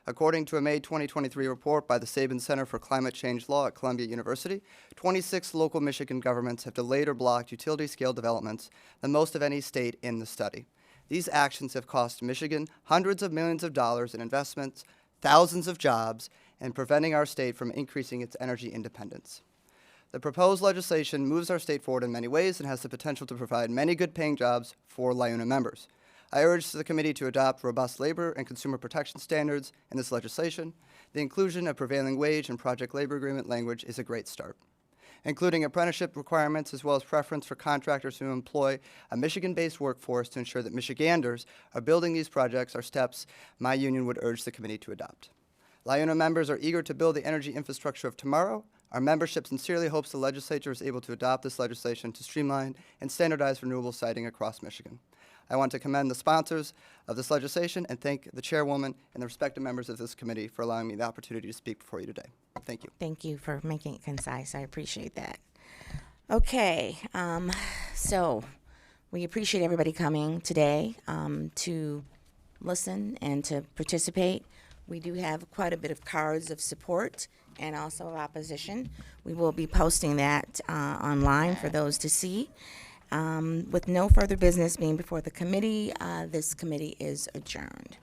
According to a May 2023 report by the Sabin Center for Climate Change Law at Columbia University, 26 local Michigan governments have delayed or blocked utility-scale developments, the most of any state in the study. These actions have cost Michigan hundreds of millions of dollars in investments, thousands of jobs, and preventing our state from increasing its energy independence. The proposed legislation moves our state forward in many ways and has the potential to provide many good-paying jobs for LIUNA members. I urge the committee to adopt robust labor and consumer protection standards in this legislation. The inclusion of prevailing wage and project labor agreement language is a great start, including apprenticeship requirements as well as preference for contractors who employ a Michigan-based workforce to ensure that Michiganders are building these projects are steps my union would urge the committee to adopt. LIUNA members are eager to build the energy infrastructure of tomorrow. Our membership sincerely hopes the legislature is able to adopt this legislation to streamline and standardize renewable siting across Michigan. I want to commend the sponsors of this legislation and thank the chairwoman and the respective members of this committee for allowing me the opportunity to speak before you today. Thank you. Thank you for making it concise. I appreciate that. Okay, so we appreciate everybody coming today to listen and to participate. We do have quite a bit of cards of support and also of opposition. We will be posting that online for those to see. With no further business being before the committee, this committee is adjourned.